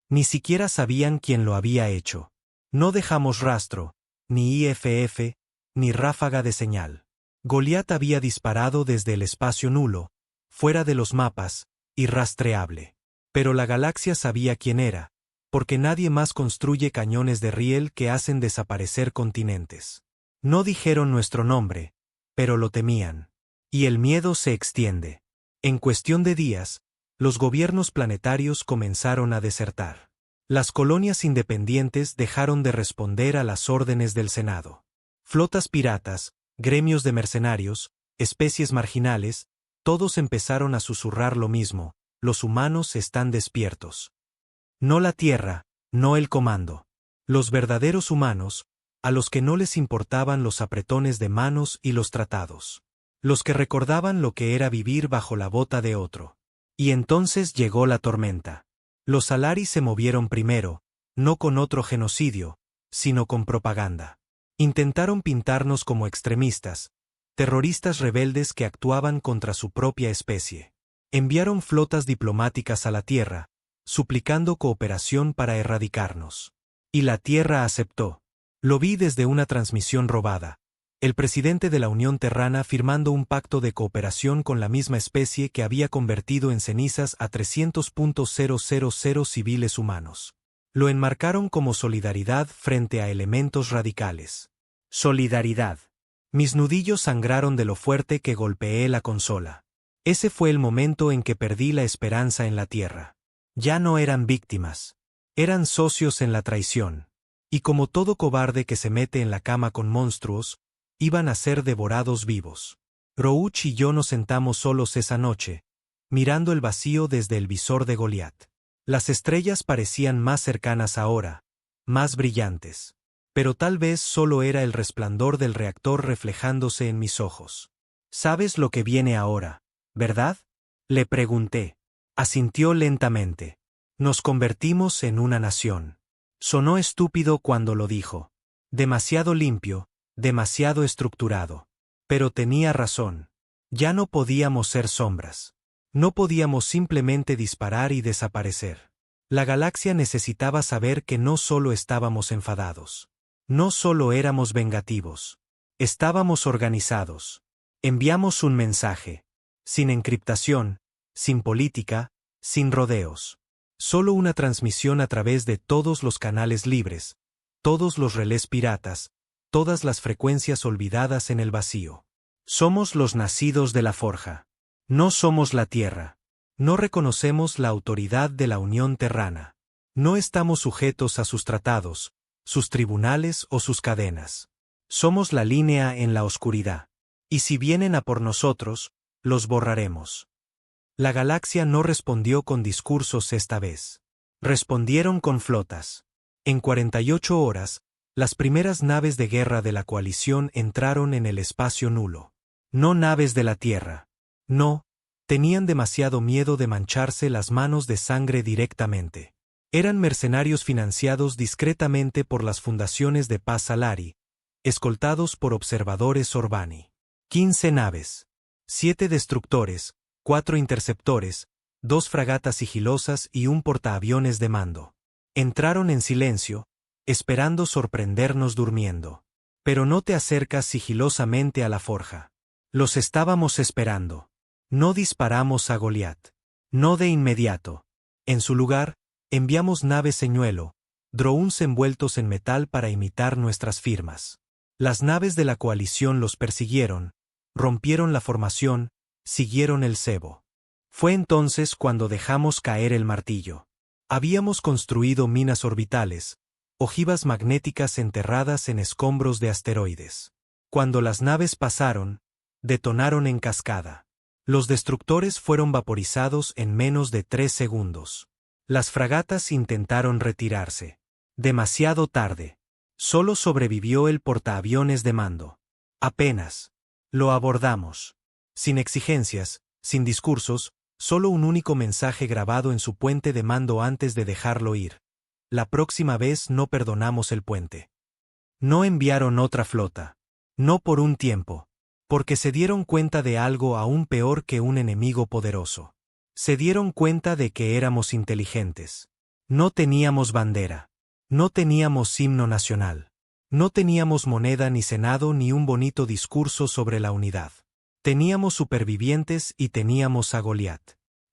Ni siquiera sabían quién lo había hecho. No dejamos rastro, ni IFF, ni ráfaga de señal. Goliat había disparado desde el espacio nulo, fuera de los mapas, irrastreable. Pero la galaxia sabía quién era, porque nadie más construye cañones de riel que hacen desaparecer continentes. No dijeron nuestro nombre, pero lo temían. Y el miedo se extiende. En cuestión de días, los gobiernos planetarios comenzaron a desertar. Las colonias independientes dejaron de responder a las órdenes del Senado. Flotas piratas, gremios de mercenarios, especies marginales, todos empezaron a susurrar lo mismo: los humanos están despiertos. No la Tierra, no el comando. Los verdaderos humanos, a los que no les importaban los apretones de manos y los tratados. Los que recordaban lo que era vivir bajo la bota de otro. Y entonces llegó la tormenta. Los Salari se movieron primero, no con otro genocidio, sino con propaganda. Intentaron pintarnos como extremistas, terroristas rebeldes que actuaban contra su propia especie. Enviaron flotas diplomáticas a la Tierra, suplicando cooperación para erradicarnos. Y la Tierra aceptó. Lo vi desde una transmisión robada. El presidente de la Unión Terrana firmando un pacto de cooperación con la misma especie que había convertido en cenizas a 300.000 civiles humanos. Lo enmarcaron como solidaridad frente a elementos radicales. Solidaridad. Mis nudillos sangraron de lo fuerte que golpeé la consola. Ese fue el momento en que perdí la esperanza en la Tierra. Ya no eran víctimas. Eran socios en la traición. Y como todo cobarde que se mete en la cama con monstruos, iban a ser devorados vivos. Rouch y yo nos sentamos solos esa noche, mirando el vacío desde el visor de Goliat. Las estrellas parecían más cercanas ahora, más brillantes. Pero tal vez solo era el resplandor del reactor reflejándose en mis ojos. ¿Sabes lo que viene ahora, verdad? Le pregunté. Asintió lentamente. Nos convertimos en una nación. Sonó estúpido cuando lo dijo. Demasiado limpio, demasiado estructurado. Pero tenía razón. Ya no podíamos ser sombras. No podíamos simplemente disparar y desaparecer. La galaxia necesitaba saber que no solo estábamos enfadados. No solo éramos vengativos. Estábamos organizados. Enviamos un mensaje. Sin encriptación, sin política, sin rodeos. Solo una transmisión a través de todos los canales libres, todos los relés piratas, todas las frecuencias olvidadas en el vacío. Somos los nacidos de la forja. No somos la Tierra. No reconocemos la autoridad de la Unión Terrana. No estamos sujetos a sus tratados, sus tribunales o sus cadenas. Somos la línea en la oscuridad. Y si vienen a por nosotros, los borraremos. La galaxia no respondió con discursos esta vez. Respondieron con flotas. En 48 horas, las primeras naves de guerra de la coalición entraron en el espacio nulo. No naves de la Tierra. No, tenían demasiado miedo de mancharse las manos de sangre directamente. Eran mercenarios financiados discretamente por las fundaciones de paz Salari, escoltados por observadores Orbani. 15 naves. 7 destructores, 4 interceptores, 2 fragatas sigilosas y un portaaviones de mando. Entraron en silencio, esperando sorprendernos durmiendo. Pero no te acercas sigilosamente a la forja. Los estábamos esperando. No disparamos a Goliat. No de inmediato. En su lugar, enviamos naves señuelo, drones envueltos en metal para imitar nuestras firmas. Las naves de la coalición los persiguieron, rompieron la formación, siguieron el cebo. Fue entonces cuando dejamos caer el martillo. Habíamos construido minas orbitales, ojivas magnéticas enterradas en escombros de asteroides. Cuando las naves pasaron, detonaron en cascada. Los destructores fueron vaporizados en menos de 3 segundos. Las fragatas intentaron retirarse. Demasiado tarde. Solo sobrevivió el portaaviones de mando. Apenas. Lo abordamos. Sin exigencias, sin discursos, solo un único mensaje grabado en su puente de mando antes de dejarlo ir. La próxima vez no perdonamos el puente. No enviaron otra flota. No por un tiempo. Porque se dieron cuenta de algo aún peor que un enemigo poderoso. Se dieron cuenta de que éramos inteligentes. No teníamos bandera. No teníamos himno nacional. No teníamos moneda ni senado ni un bonito discurso sobre la unidad. Teníamos supervivientes y teníamos a Goliat.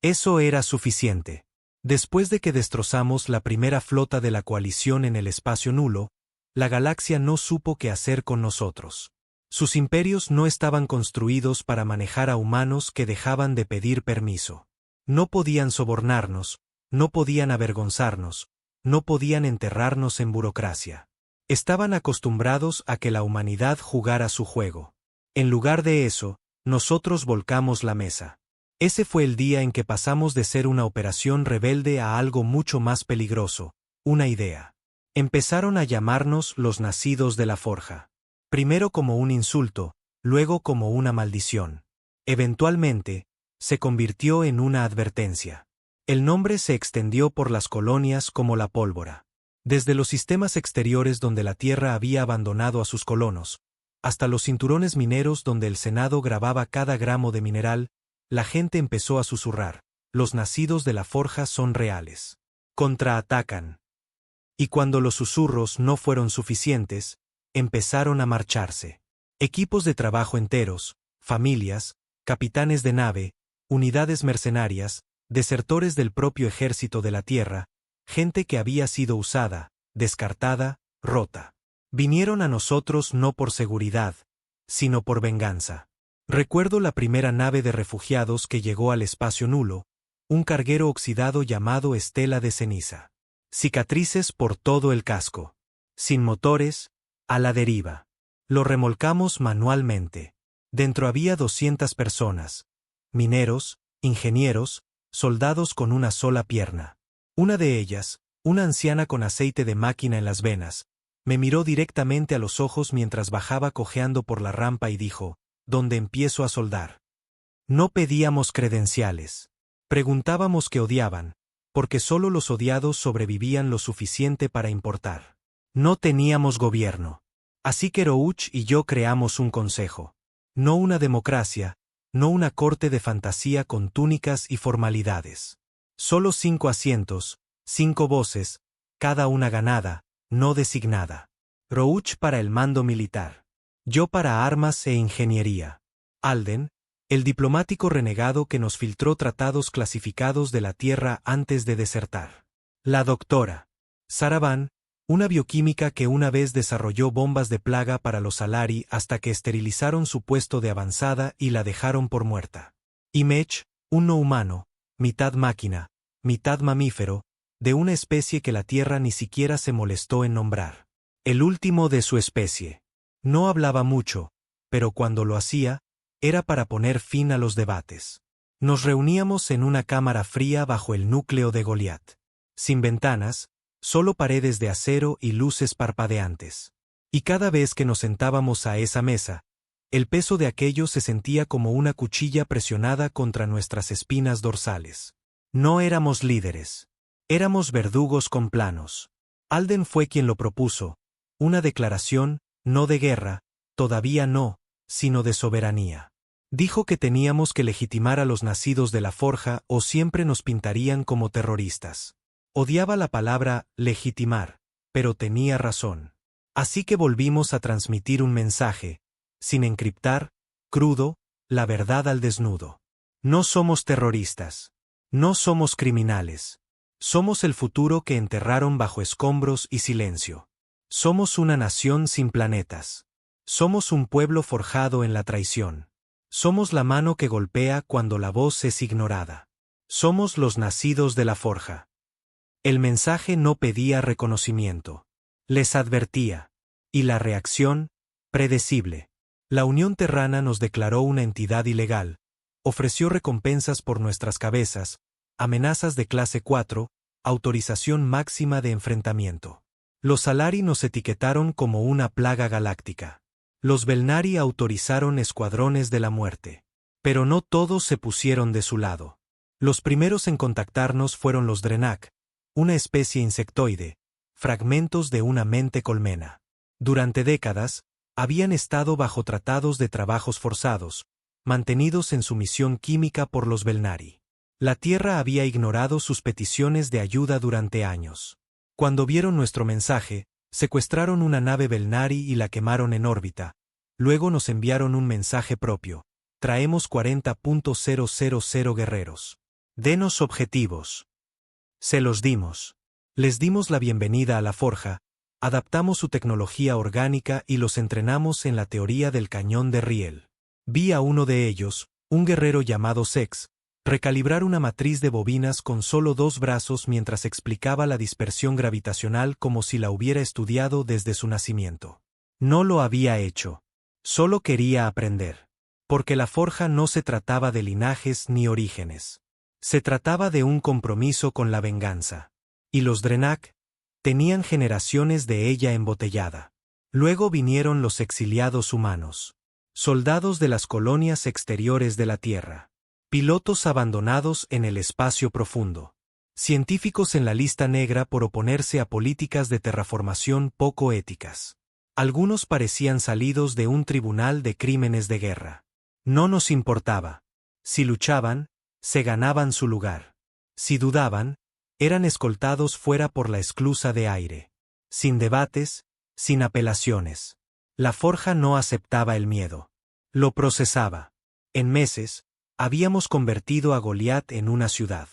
Eso era suficiente. Después de que destrozamos la primera flota de la coalición en el espacio nulo, la galaxia no supo qué hacer con nosotros. Sus imperios no estaban construidos para manejar a humanos que dejaban de pedir permiso. No podían sobornarnos, no podían avergonzarnos, no podían enterrarnos en burocracia. Estaban acostumbrados a que la humanidad jugara su juego. En lugar de eso, nosotros volcamos la mesa. Ese fue el día en que pasamos de ser una operación rebelde a algo mucho más peligroso, una idea. Empezaron a llamarnos los nacidos de la forja. Primero como un insulto, luego como una maldición. Eventualmente, se convirtió en una advertencia. El nombre se extendió por las colonias como la pólvora. Desde los sistemas exteriores donde la Tierra había abandonado a sus colonos, hasta los cinturones mineros donde el Senado grababa cada gramo de mineral, la gente empezó a susurrar: los nacidos de la forja son reales. Contraatacan. Y cuando los susurros no fueron suficientes, empezaron a marcharse. Equipos de trabajo enteros, familias, capitanes de nave, unidades mercenarias, desertores del propio ejército de la Tierra, gente que había sido usada, descartada, rota. Vinieron a nosotros no por seguridad, sino por venganza. Recuerdo la primera nave de refugiados que llegó al espacio nulo, un carguero oxidado llamado Estela de Ceniza. Cicatrices por todo el casco. Sin motores, a la deriva. Lo remolcamos manualmente. Dentro había 200 personas. Mineros, ingenieros, soldados con una sola pierna. Una de ellas, una anciana con aceite de máquina en las venas, me miró directamente a los ojos mientras bajaba cojeando por la rampa y dijo: ¿dónde empiezo a soldar? No pedíamos credenciales. Preguntábamos qué odiaban, porque solo los odiados sobrevivían lo suficiente para importar. No teníamos gobierno. Así que Rouch y yo creamos un consejo. No una democracia, no una corte de fantasía con túnicas y formalidades. Solo 5 asientos, 5 voces, cada una ganada, no designada. Rouch para el mando militar. Yo para armas e ingeniería. Alden, el diplomático renegado que nos filtró tratados clasificados de la Tierra antes de desertar. La doctora Saravan, una bioquímica que una vez desarrolló bombas de plaga para los Alari hasta que esterilizaron su puesto de avanzada y la dejaron por muerta. Y Mech, un no humano, mitad máquina, mitad mamífero, de una especie que la Tierra ni siquiera se molestó en nombrar. El último de su especie. No hablaba mucho, pero cuando lo hacía, era para poner fin a los debates. Nos reuníamos en una cámara fría bajo el núcleo de Goliat. Sin ventanas, solo paredes de acero y luces parpadeantes. Y cada vez que nos sentábamos a esa mesa, el peso de aquello se sentía como una cuchilla presionada contra nuestras espinas dorsales. No éramos líderes. Éramos verdugos con planos. Alden fue quien lo propuso. Una declaración, no de guerra, todavía no, sino de soberanía. Dijo que teníamos que legitimar a los nacidos de la forja o siempre nos pintarían como terroristas. Odiaba la palabra legitimar, pero tenía razón. Así que volvimos a transmitir un mensaje, sin encriptar, crudo, la verdad al desnudo. No somos terroristas. No somos criminales. Somos el futuro que enterraron bajo escombros y silencio. Somos una nación sin planetas. Somos un pueblo forjado en la traición. Somos la mano que golpea cuando la voz es ignorada. Somos los nacidos de la forja. El mensaje no pedía reconocimiento. Les advertía. Y la reacción, predecible. La Unión Terrana nos declaró una entidad ilegal, ofreció recompensas por nuestras cabezas, amenazas de clase 4, autorización máxima de enfrentamiento. Los Alari nos etiquetaron como una plaga galáctica. Los Belnari autorizaron escuadrones de la muerte. Pero no todos se pusieron de su lado. Los primeros en contactarnos fueron los Drenak, una especie insectoide, fragmentos de una mente colmena. Durante décadas, habían estado bajo tratados de trabajos forzados, mantenidos en sumisión química por los Belnari. La Tierra había ignorado sus peticiones de ayuda durante años. Cuando vieron nuestro mensaje, secuestraron una nave Belnari y la quemaron en órbita. Luego nos enviaron un mensaje propio. Traemos 40.000 guerreros. Denos objetivos. Se los dimos. Les dimos la bienvenida a la forja, adaptamos su tecnología orgánica y los entrenamos en la teoría del cañón de riel. Vi a uno de ellos, un guerrero llamado Sex, recalibrar una matriz de bobinas con solo 2 brazos mientras explicaba la dispersión gravitacional como si la hubiera estudiado desde su nacimiento. No lo había hecho. Solo quería aprender. Porque la forja no se trataba de linajes ni orígenes. Se trataba de un compromiso con la venganza. Y los Drenak tenían generaciones de ella embotellada. Luego vinieron los exiliados humanos. Soldados de las colonias exteriores de la Tierra. Pilotos abandonados en el espacio profundo. Científicos en la lista negra por oponerse a políticas de terraformación poco éticas. Algunos parecían salidos de un tribunal de crímenes de guerra. No nos importaba. Si luchaban, se ganaban su lugar. Si dudaban, eran escoltados fuera por la esclusa de aire. Sin debates, sin apelaciones. La forja no aceptaba el miedo. Lo procesaba. En meses, habíamos convertido a Goliat en una ciudad.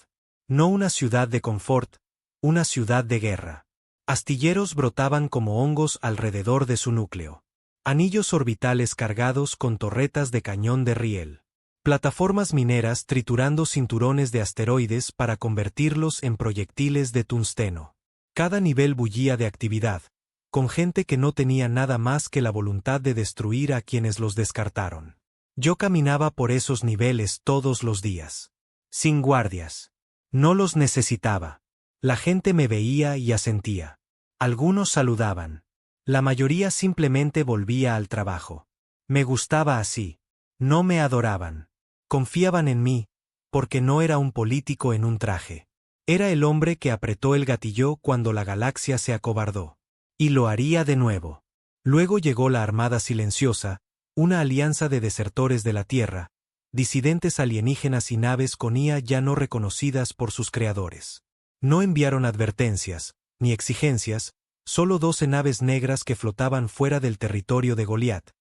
No una ciudad de confort, una ciudad de guerra. Astilleros brotaban como hongos alrededor de su núcleo. Anillos orbitales cargados con torretas de cañón de riel. Plataformas mineras triturando cinturones de asteroides para convertirlos en proyectiles de tungsteno. Cada nivel bullía de actividad, con gente que no tenía nada más que la voluntad de destruir a quienes los descartaron. Yo caminaba por esos niveles todos los días. Sin guardias. No los necesitaba. La gente me veía y asentía. Algunos saludaban. La mayoría simplemente volvía al trabajo. Me gustaba así. No me adoraban. Confiaban en mí, porque no era un político en un traje. Era el hombre que apretó el gatillo cuando la galaxia se acobardó. Y lo haría de nuevo. Luego llegó la Armada Silenciosa, una alianza de desertores de la Tierra, disidentes alienígenas y naves con IA ya no reconocidas por sus creadores. No enviaron advertencias, ni exigencias, solo 12 naves negras que flotaban fuera del territorio de Goliat,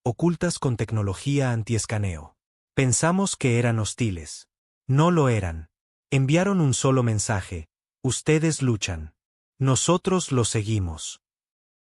ocultas con tecnología antiescaneo. Pensamos que eran hostiles. No lo eran. Enviaron un solo mensaje: ustedes luchan. Nosotros los seguimos.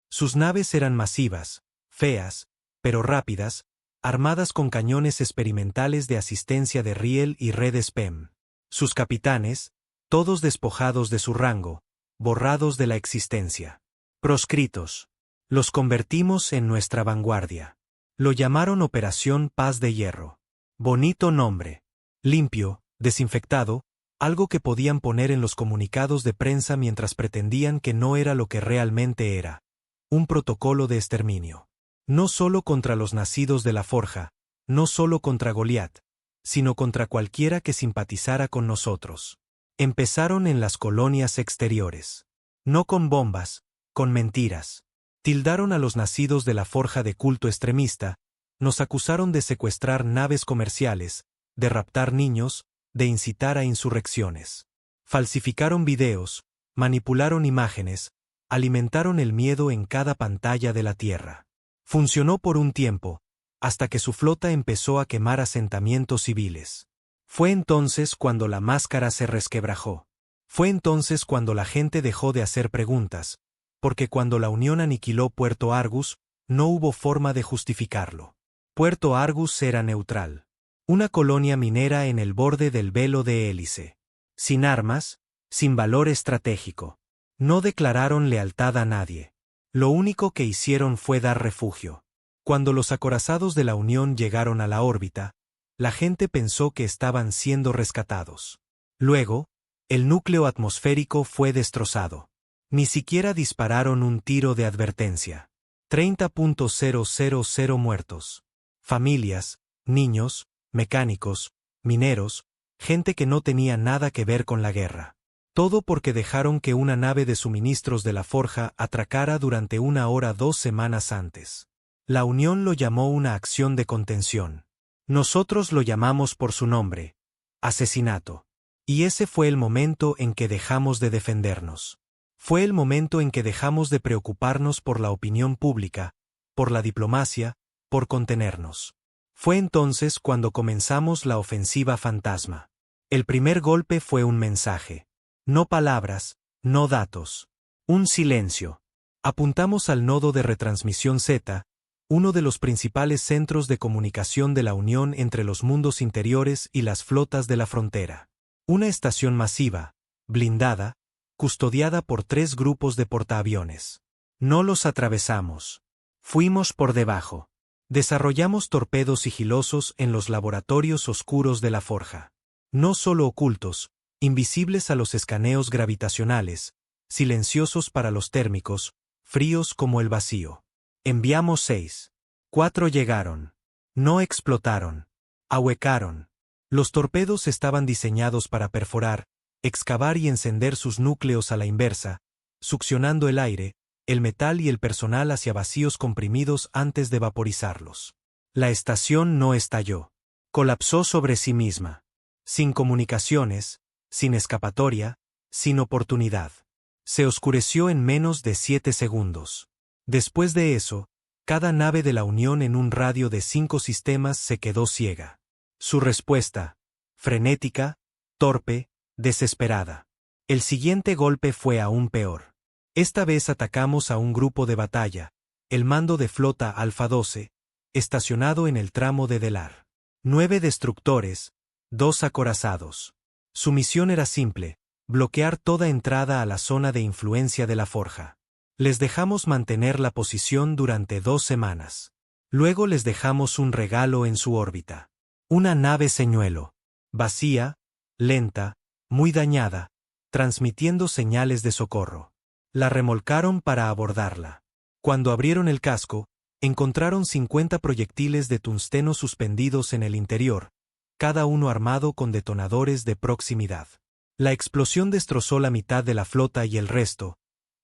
Sus naves eran masivas, feas, pero rápidas, armadas con cañones experimentales de asistencia de riel y redes PEM. Sus capitanes, todos despojados de su rango, borrados de la existencia. Proscritos. Los convertimos en nuestra vanguardia. Lo llamaron Operación Paz de Hierro. Bonito nombre. Limpio, desinfectado, algo que podían poner en los comunicados de prensa mientras pretendían que no era lo que realmente era. Un protocolo de exterminio. No solo contra los nacidos de la forja, no solo contra Goliat, sino contra cualquiera que simpatizara con nosotros. Empezaron en las colonias exteriores. No con bombas, con mentiras. Tildaron a los nacidos de la forja de culto extremista, nos acusaron de secuestrar naves comerciales, de raptar niños, de incitar a insurrecciones. Falsificaron videos, manipularon imágenes, alimentaron el miedo en cada pantalla de la Tierra. Funcionó por un tiempo, hasta que su flota empezó a quemar asentamientos civiles. Fue entonces cuando la máscara se resquebrajó. Fue entonces cuando la gente dejó de hacer preguntas, porque cuando la Unión aniquiló Puerto Argus, no hubo forma de justificarlo. Puerto Argus era neutral. Una colonia minera en el borde del velo de hélice. Sin armas, sin valor estratégico. No declararon lealtad a nadie. Lo único que hicieron fue dar refugio. Cuando los acorazados de la Unión llegaron a la órbita, la gente pensó que estaban siendo rescatados. Luego, el núcleo atmosférico fue destrozado. Ni siquiera dispararon un tiro de advertencia. 30.000 muertos. Familias, niños, mecánicos, mineros, gente que no tenía nada que ver con la guerra. Todo porque dejaron que una nave de suministros de la forja atracara durante 1 hora 2 semanas antes. La Unión lo llamó una acción de contención. Nosotros lo llamamos por su nombre: asesinato. Y ese fue el momento en que dejamos de defendernos. Fue el momento en que dejamos de preocuparnos por la opinión pública, por la diplomacia, por contenernos. Fue entonces cuando comenzamos la ofensiva fantasma. El primer golpe fue un mensaje. No palabras, no datos. Un silencio. Apuntamos al nodo de retransmisión Z, uno de los principales centros de comunicación de la Unión entre los mundos interiores y las flotas de la frontera. Una estación masiva, blindada, custodiada por 3 grupos de portaaviones. No los atravesamos. Fuimos por debajo. Desarrollamos torpedos sigilosos en los laboratorios oscuros de la forja. No solo ocultos, invisibles a los escaneos gravitacionales, silenciosos para los térmicos, fríos como el vacío. Enviamos 6. 4 llegaron. No explotaron. Ahuecaron. Los torpedos estaban diseñados para perforar, excavar y encender sus núcleos a la inversa, succionando el aire, el metal y el personal hacia vacíos comprimidos antes de vaporizarlos. La estación no estalló. Colapsó sobre sí misma. Sin comunicaciones, sin escapatoria, sin oportunidad. Se oscureció en menos de 7 segundos. Después de eso, cada nave de la Unión en un radio de 5 sistemas se quedó ciega. Su respuesta, frenética, torpe, desesperada. El siguiente golpe fue aún peor. Esta vez atacamos a un grupo de batalla, el mando de flota Alfa 12, estacionado en el tramo de Delar. 9 destructores, 2 acorazados. Su misión era simple, bloquear toda entrada a la zona de influencia de la forja. Les dejamos mantener la posición durante 2 semanas. Luego les dejamos un regalo en su órbita. Una nave señuelo. Vacía, lenta, muy dañada, transmitiendo señales de socorro. La remolcaron para abordarla. Cuando abrieron el casco, encontraron 50 proyectiles de tungsteno suspendidos en el interior, cada uno armado con detonadores de proximidad. La explosión destrozó la mitad de la flota y el resto.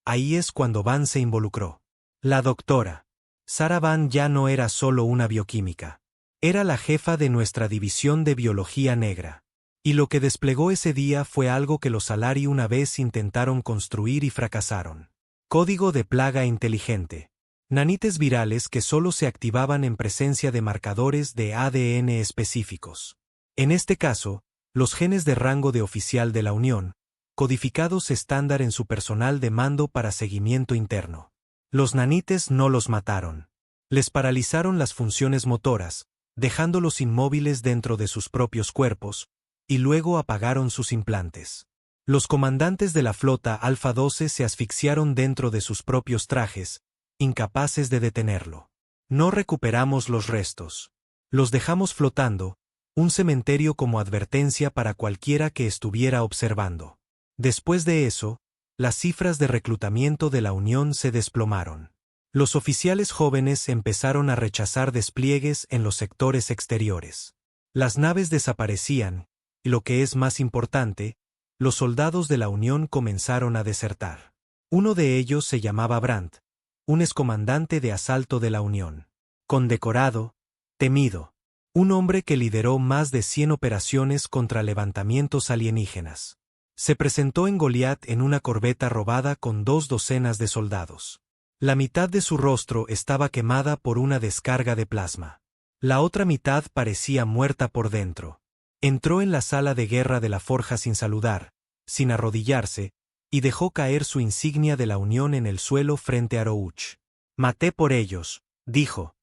Ahí es cuando Van se involucró. La doctora Sarah Van ya no era solo una bioquímica. Era la jefa de nuestra división de biología negra. Y lo que desplegó ese día fue algo que los Alari una vez intentaron construir y fracasaron. Código de plaga inteligente. Nanites virales que solo se activaban en presencia de marcadores de ADN específicos. En este caso, los genes de rango de oficial de la Unión, codificados estándar en su personal de mando para seguimiento interno. Los nanites no los mataron. Les paralizaron las funciones motoras, dejándolos inmóviles dentro de sus propios cuerpos, y luego apagaron sus implantes. Los comandantes de la flota Alfa 12 se asfixiaron dentro de sus propios trajes, incapaces de detenerlo. No recuperamos los restos. Los dejamos flotando, un cementerio como advertencia para cualquiera que estuviera observando. Después de eso, las cifras de reclutamiento de la Unión se desplomaron. Los oficiales jóvenes empezaron a rechazar despliegues en los sectores exteriores. Las naves desaparecían, y lo que es más importante, los soldados de la Unión comenzaron a desertar. Uno de ellos se llamaba Brandt, un excomandante de asalto de la Unión. Condecorado, temido. Un hombre que lideró más de 100 operaciones contra levantamientos alienígenas. Se presentó en Goliat en una corbeta robada con 2 docenas de soldados. La mitad de su rostro estaba quemada por una descarga de plasma. La otra mitad parecía muerta por dentro. Entró en la sala de guerra de la forja sin saludar, sin arrodillarse, y dejó caer su insignia de la Unión en el suelo frente a Rouch. Maté por ellos, dijo.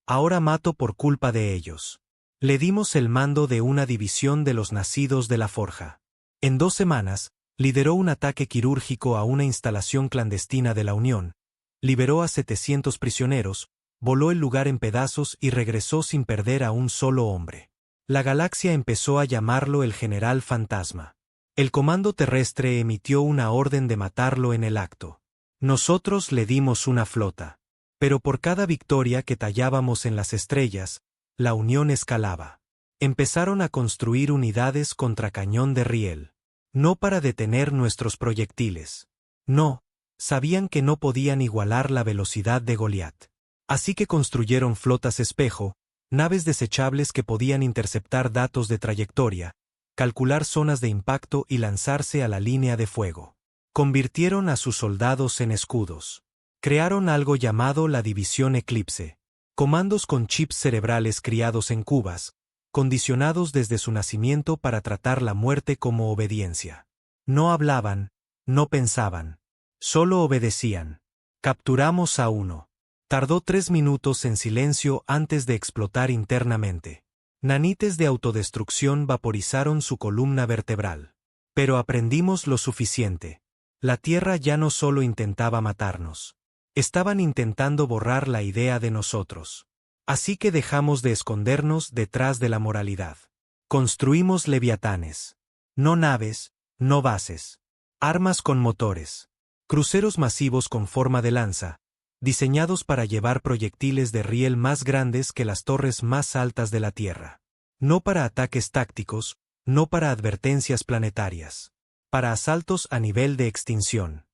Ahora mato por culpa de ellos. Le dimos el mando de una división de los nacidos de la forja. En 2 semanas, lideró un ataque quirúrgico a una instalación clandestina de la Unión, liberó a 700 prisioneros, voló el lugar en pedazos y regresó sin perder a un solo hombre. La galaxia empezó a llamarlo el General Fantasma. El comando terrestre emitió una orden de matarlo en el acto. Nosotros le dimos una flota. Pero por cada victoria que tallábamos en las estrellas, la Unión escalaba. Empezaron a construir unidades contra cañón de riel. No para detener nuestros proyectiles. No, sabían que no podían igualar la velocidad de Goliat. Así que construyeron flotas espejo, naves desechables que podían interceptar datos de trayectoria, calcular zonas de impacto y lanzarse a la línea de fuego. Convirtieron a sus soldados en escudos. Crearon algo llamado la División Eclipse. Comandos con chips cerebrales criados en cubas, condicionados desde su nacimiento para tratar la muerte como obediencia. No hablaban, no pensaban. Solo obedecían. Capturamos a uno. Tardó 3 minutos en silencio antes de explotar internamente. Nanites de autodestrucción vaporizaron su columna vertebral. Pero aprendimos lo suficiente. La Tierra ya no solo intentaba matarnos. Estaban intentando borrar la idea de nosotros. Así que dejamos de escondernos detrás de la moralidad. Construimos leviatanes. No naves, no bases. Armas con motores. Cruceros masivos con forma de lanza, diseñados para llevar proyectiles de riel más grandes que las torres más altas de la Tierra. No para ataques tácticos, no para advertencias planetarias. para asaltos a nivel de extinción.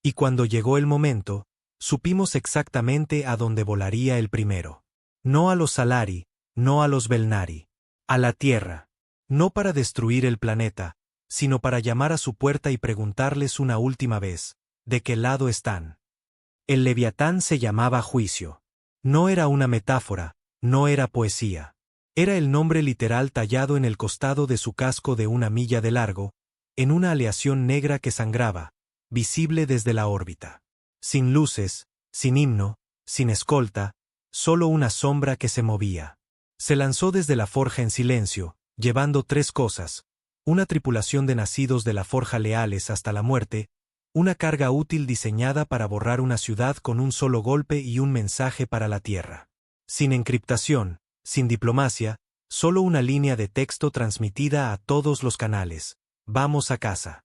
Y cuando llegó el momento, supimos exactamente a dónde volaría el primero. No a los Salari, no a los Belnari. A la Tierra. No para destruir el planeta, sino para llamar a su puerta y preguntarles una última vez, ¿de qué lado están? El Leviatán se llamaba Juicio. No era una metáfora, no era poesía. Era el nombre literal tallado en el costado de su casco de 1 milla de largo, en una aleación negra que sangraba, visible desde la órbita. Sin luces, sin himno, sin escolta, solo una sombra que se movía. Se lanzó desde la forja en silencio, llevando 3 cosas: una tripulación de nacidos de la forja leales hasta la muerte, una carga útil diseñada para borrar una ciudad con un solo golpe y un mensaje para la Tierra. Sin encriptación, sin diplomacia, solo una línea de texto transmitida a todos los canales: vamos a casa.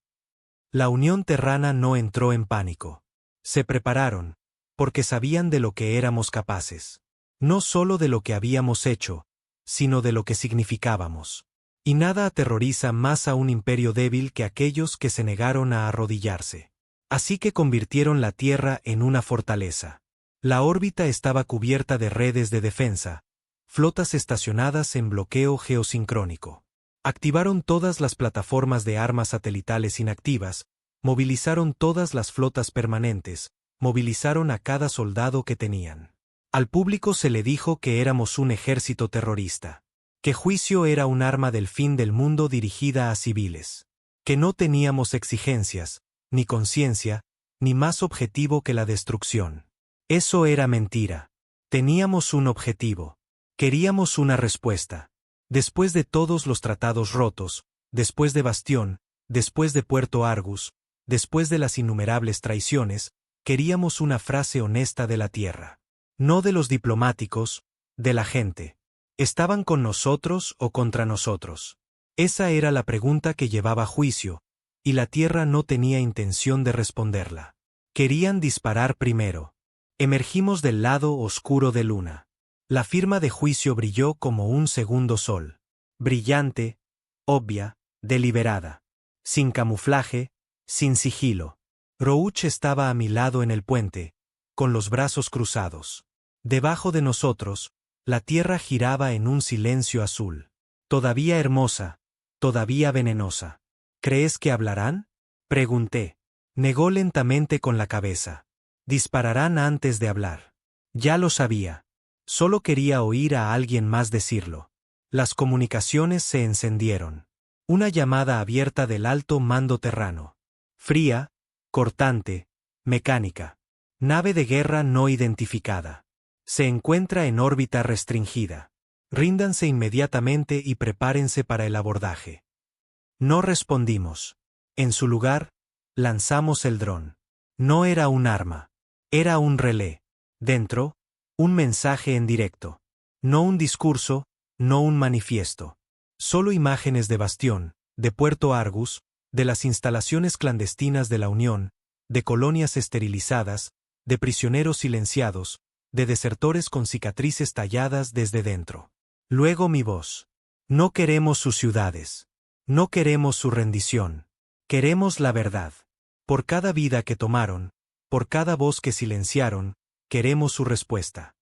La Unión Terrana no entró en pánico. Se prepararon, porque sabían de lo que éramos capaces. No solo de lo que habíamos hecho, sino de lo que significábamos. Y nada aterroriza más a un imperio débil que aquellos que se negaron a arrodillarse. Así que convirtieron la Tierra en una fortaleza. La órbita estaba cubierta de redes de defensa, flotas estacionadas en bloqueo geosincrónico. Activaron todas las plataformas de armas satelitales inactivas, movilizaron todas las flotas permanentes, movilizaron a cada soldado que tenían. Al público se le dijo que éramos un ejército terrorista, que Juicio era un arma del fin del mundo dirigida a civiles, que no teníamos exigencias, ni conciencia, ni más objetivo que la destrucción. Eso era mentira. Teníamos un objetivo. Queríamos una respuesta. Después de todos los tratados rotos, después de Bastión, después de Puerto Argus, después de las innumerables traiciones, queríamos una frase honesta de la Tierra. No de los diplomáticos, de la gente. ¿Estaban con nosotros o contra nosotros? Esa era la pregunta que llevaba Juicio, y la Tierra no tenía intención de responderla. Querían disparar primero. Emergimos del lado oscuro de Luna. La firma de Juicio brilló como un segundo sol. Brillante, obvia, deliberada. Sin camuflaje, sin sigilo. Rouch estaba a mi lado en el puente, con los brazos cruzados. Debajo de nosotros, la Tierra giraba en un silencio azul. Todavía hermosa, todavía venenosa. ¿Crees que hablarán? Pregunté. Negó lentamente con la cabeza. Dispararán antes de hablar. Ya lo sabía. Solo quería oír a alguien más decirlo. Las comunicaciones se encendieron. Una llamada abierta del alto mando terrano. Fría, cortante, mecánica. Nave de guerra no identificada. Se encuentra en órbita restringida. Ríndanse inmediatamente y prepárense para el abordaje. No respondimos. En su lugar, lanzamos el dron. No era un arma. Era un relé. Dentro, un mensaje en directo. No un discurso, no un manifiesto. Solo imágenes de Bastión, de Puerto Argus, de las instalaciones clandestinas de la Unión, de colonias esterilizadas, de prisioneros silenciados, de desertores con cicatrices talladas desde dentro. Luego mi voz. No queremos sus ciudades. No queremos su rendición. Queremos la verdad. Por cada vida que tomaron, por cada voz que silenciaron, queremos su respuesta.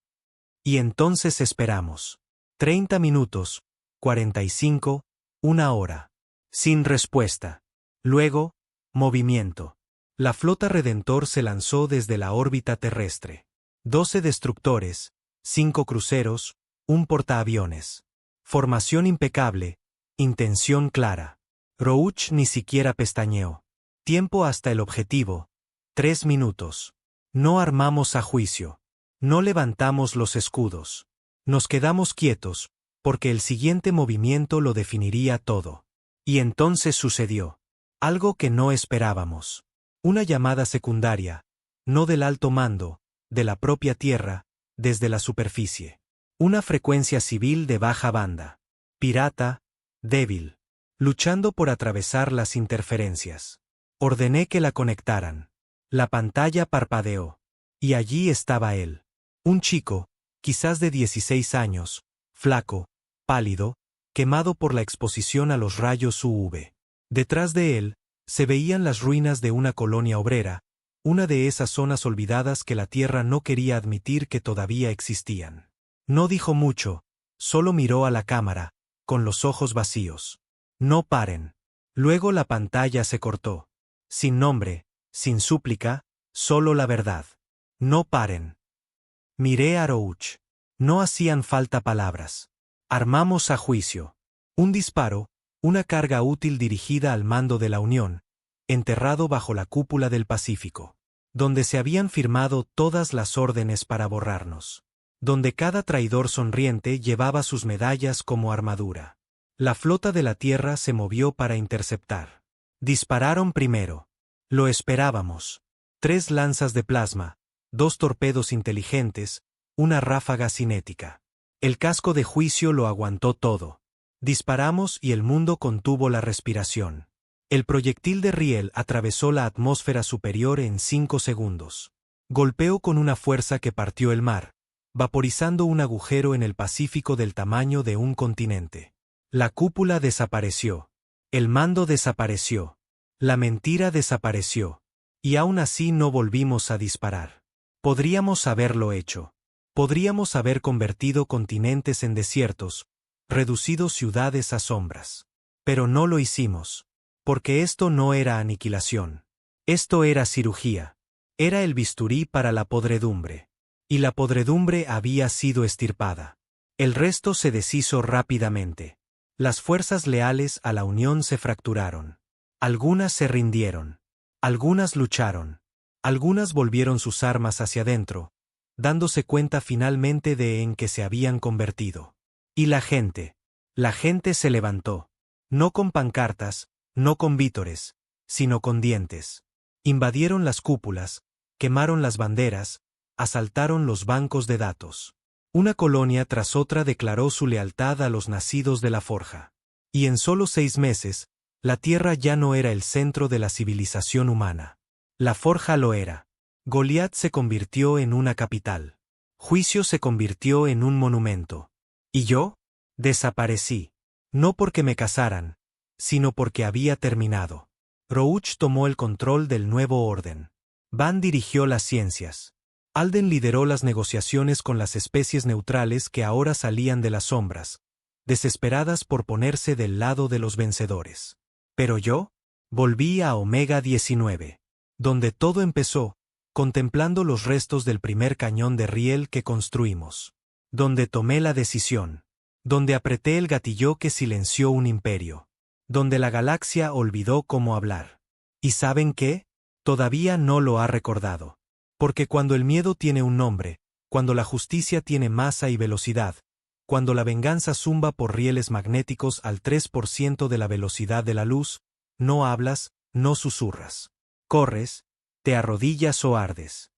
Y entonces esperamos. 30 minutos, 45, 1 hora. Sin respuesta. Luego, movimiento. La flota Redentor se lanzó desde la órbita terrestre. 12 destructores, 5 cruceros, un portaaviones. Formación impecable, intención clara. Rouch ni siquiera pestañeó. Tiempo hasta el objetivo. 3 minutos. No armamos a Juicio. No levantamos los escudos. Nos quedamos quietos, porque el siguiente movimiento lo definiría todo. Y entonces sucedió. Algo que no esperábamos. Una llamada secundaria, no del alto mando, de la propia Tierra, desde la superficie. Una frecuencia civil de baja banda. Pirata, débil. Luchando por atravesar las interferencias. Ordené que la conectaran. La pantalla parpadeó. Y allí estaba él. Un chico, quizás de 16 años, flaco, pálido, quemado por la exposición a los rayos UV. Detrás de él, Se veían las ruinas de una colonia obrera, una de esas zonas olvidadas que la Tierra no quería admitir que todavía existían. No dijo mucho, solo miró a la cámara, con los ojos vacíos. No paren. Luego la pantalla se cortó. Sin nombre, sin súplica, solo la verdad. No paren. Miré a Roach. No hacían falta palabras. Armamos a juicio. Un disparo, una carga útil dirigida al mando de la Unión, enterrado bajo la cúpula del Pacífico, donde se habían firmado todas las órdenes para borrarnos, donde cada traidor sonriente llevaba sus medallas como armadura. La flota de la Tierra se movió para interceptar. Dispararon primero. Lo esperábamos. 3 lanzas de plasma, 2 torpedos inteligentes, una ráfaga cinética. El casco de juicio lo aguantó todo. Disparamos y el mundo contuvo la respiración. El proyectil de riel atravesó la atmósfera superior en 5 segundos. Golpeó con una fuerza que partió el mar, vaporizando un agujero en el Pacífico del tamaño de un continente. La cúpula desapareció. El mando desapareció. La mentira desapareció. Y aún así no volvimos a disparar. Podríamos haberlo hecho. Podríamos haber convertido continentes en desiertos, reducido ciudades a sombras. Pero no lo hicimos. Porque esto no era aniquilación. Esto era cirugía. Era el bisturí para la podredumbre. Y la podredumbre había sido extirpada. El resto se deshizo rápidamente. Las fuerzas leales a la Unión se fracturaron. Algunas se rindieron. Algunas lucharon. Algunas volvieron sus armas hacia adentro, dándose cuenta finalmente de en qué se habían convertido. Y la gente se levantó. No con pancartas, no con vítores, sino con dientes. Invadieron las cúpulas, quemaron las banderas, asaltaron los bancos de datos. Una colonia tras otra declaró su lealtad a los nacidos de la forja. Y en solo 6 meses, la Tierra ya no era el centro de la civilización humana. La forja lo era. Goliat se convirtió en una capital. Juicio se convirtió en un monumento. ¿Y yo? Desaparecí. No porque me casaran, sino porque había terminado. Roach tomó el control del nuevo orden. Van dirigió las ciencias. Alden lideró las negociaciones con las especies neutrales que ahora salían de las sombras, desesperadas por ponerse del lado de los vencedores. Pero yo volví a Omega 19, donde todo empezó, contemplando los restos del primer cañón de riel que construimos. Donde tomé la decisión. Donde apreté el gatillo que silenció un imperio. Donde la galaxia olvidó cómo hablar. ¿Y saben qué? Todavía no lo ha recordado. Porque cuando el miedo tiene un nombre, cuando la justicia tiene masa y velocidad, cuando la venganza zumba por rieles magnéticos al 3% de la velocidad de la luz, no hablas, no susurras. Corres, te arrodillas o ardes.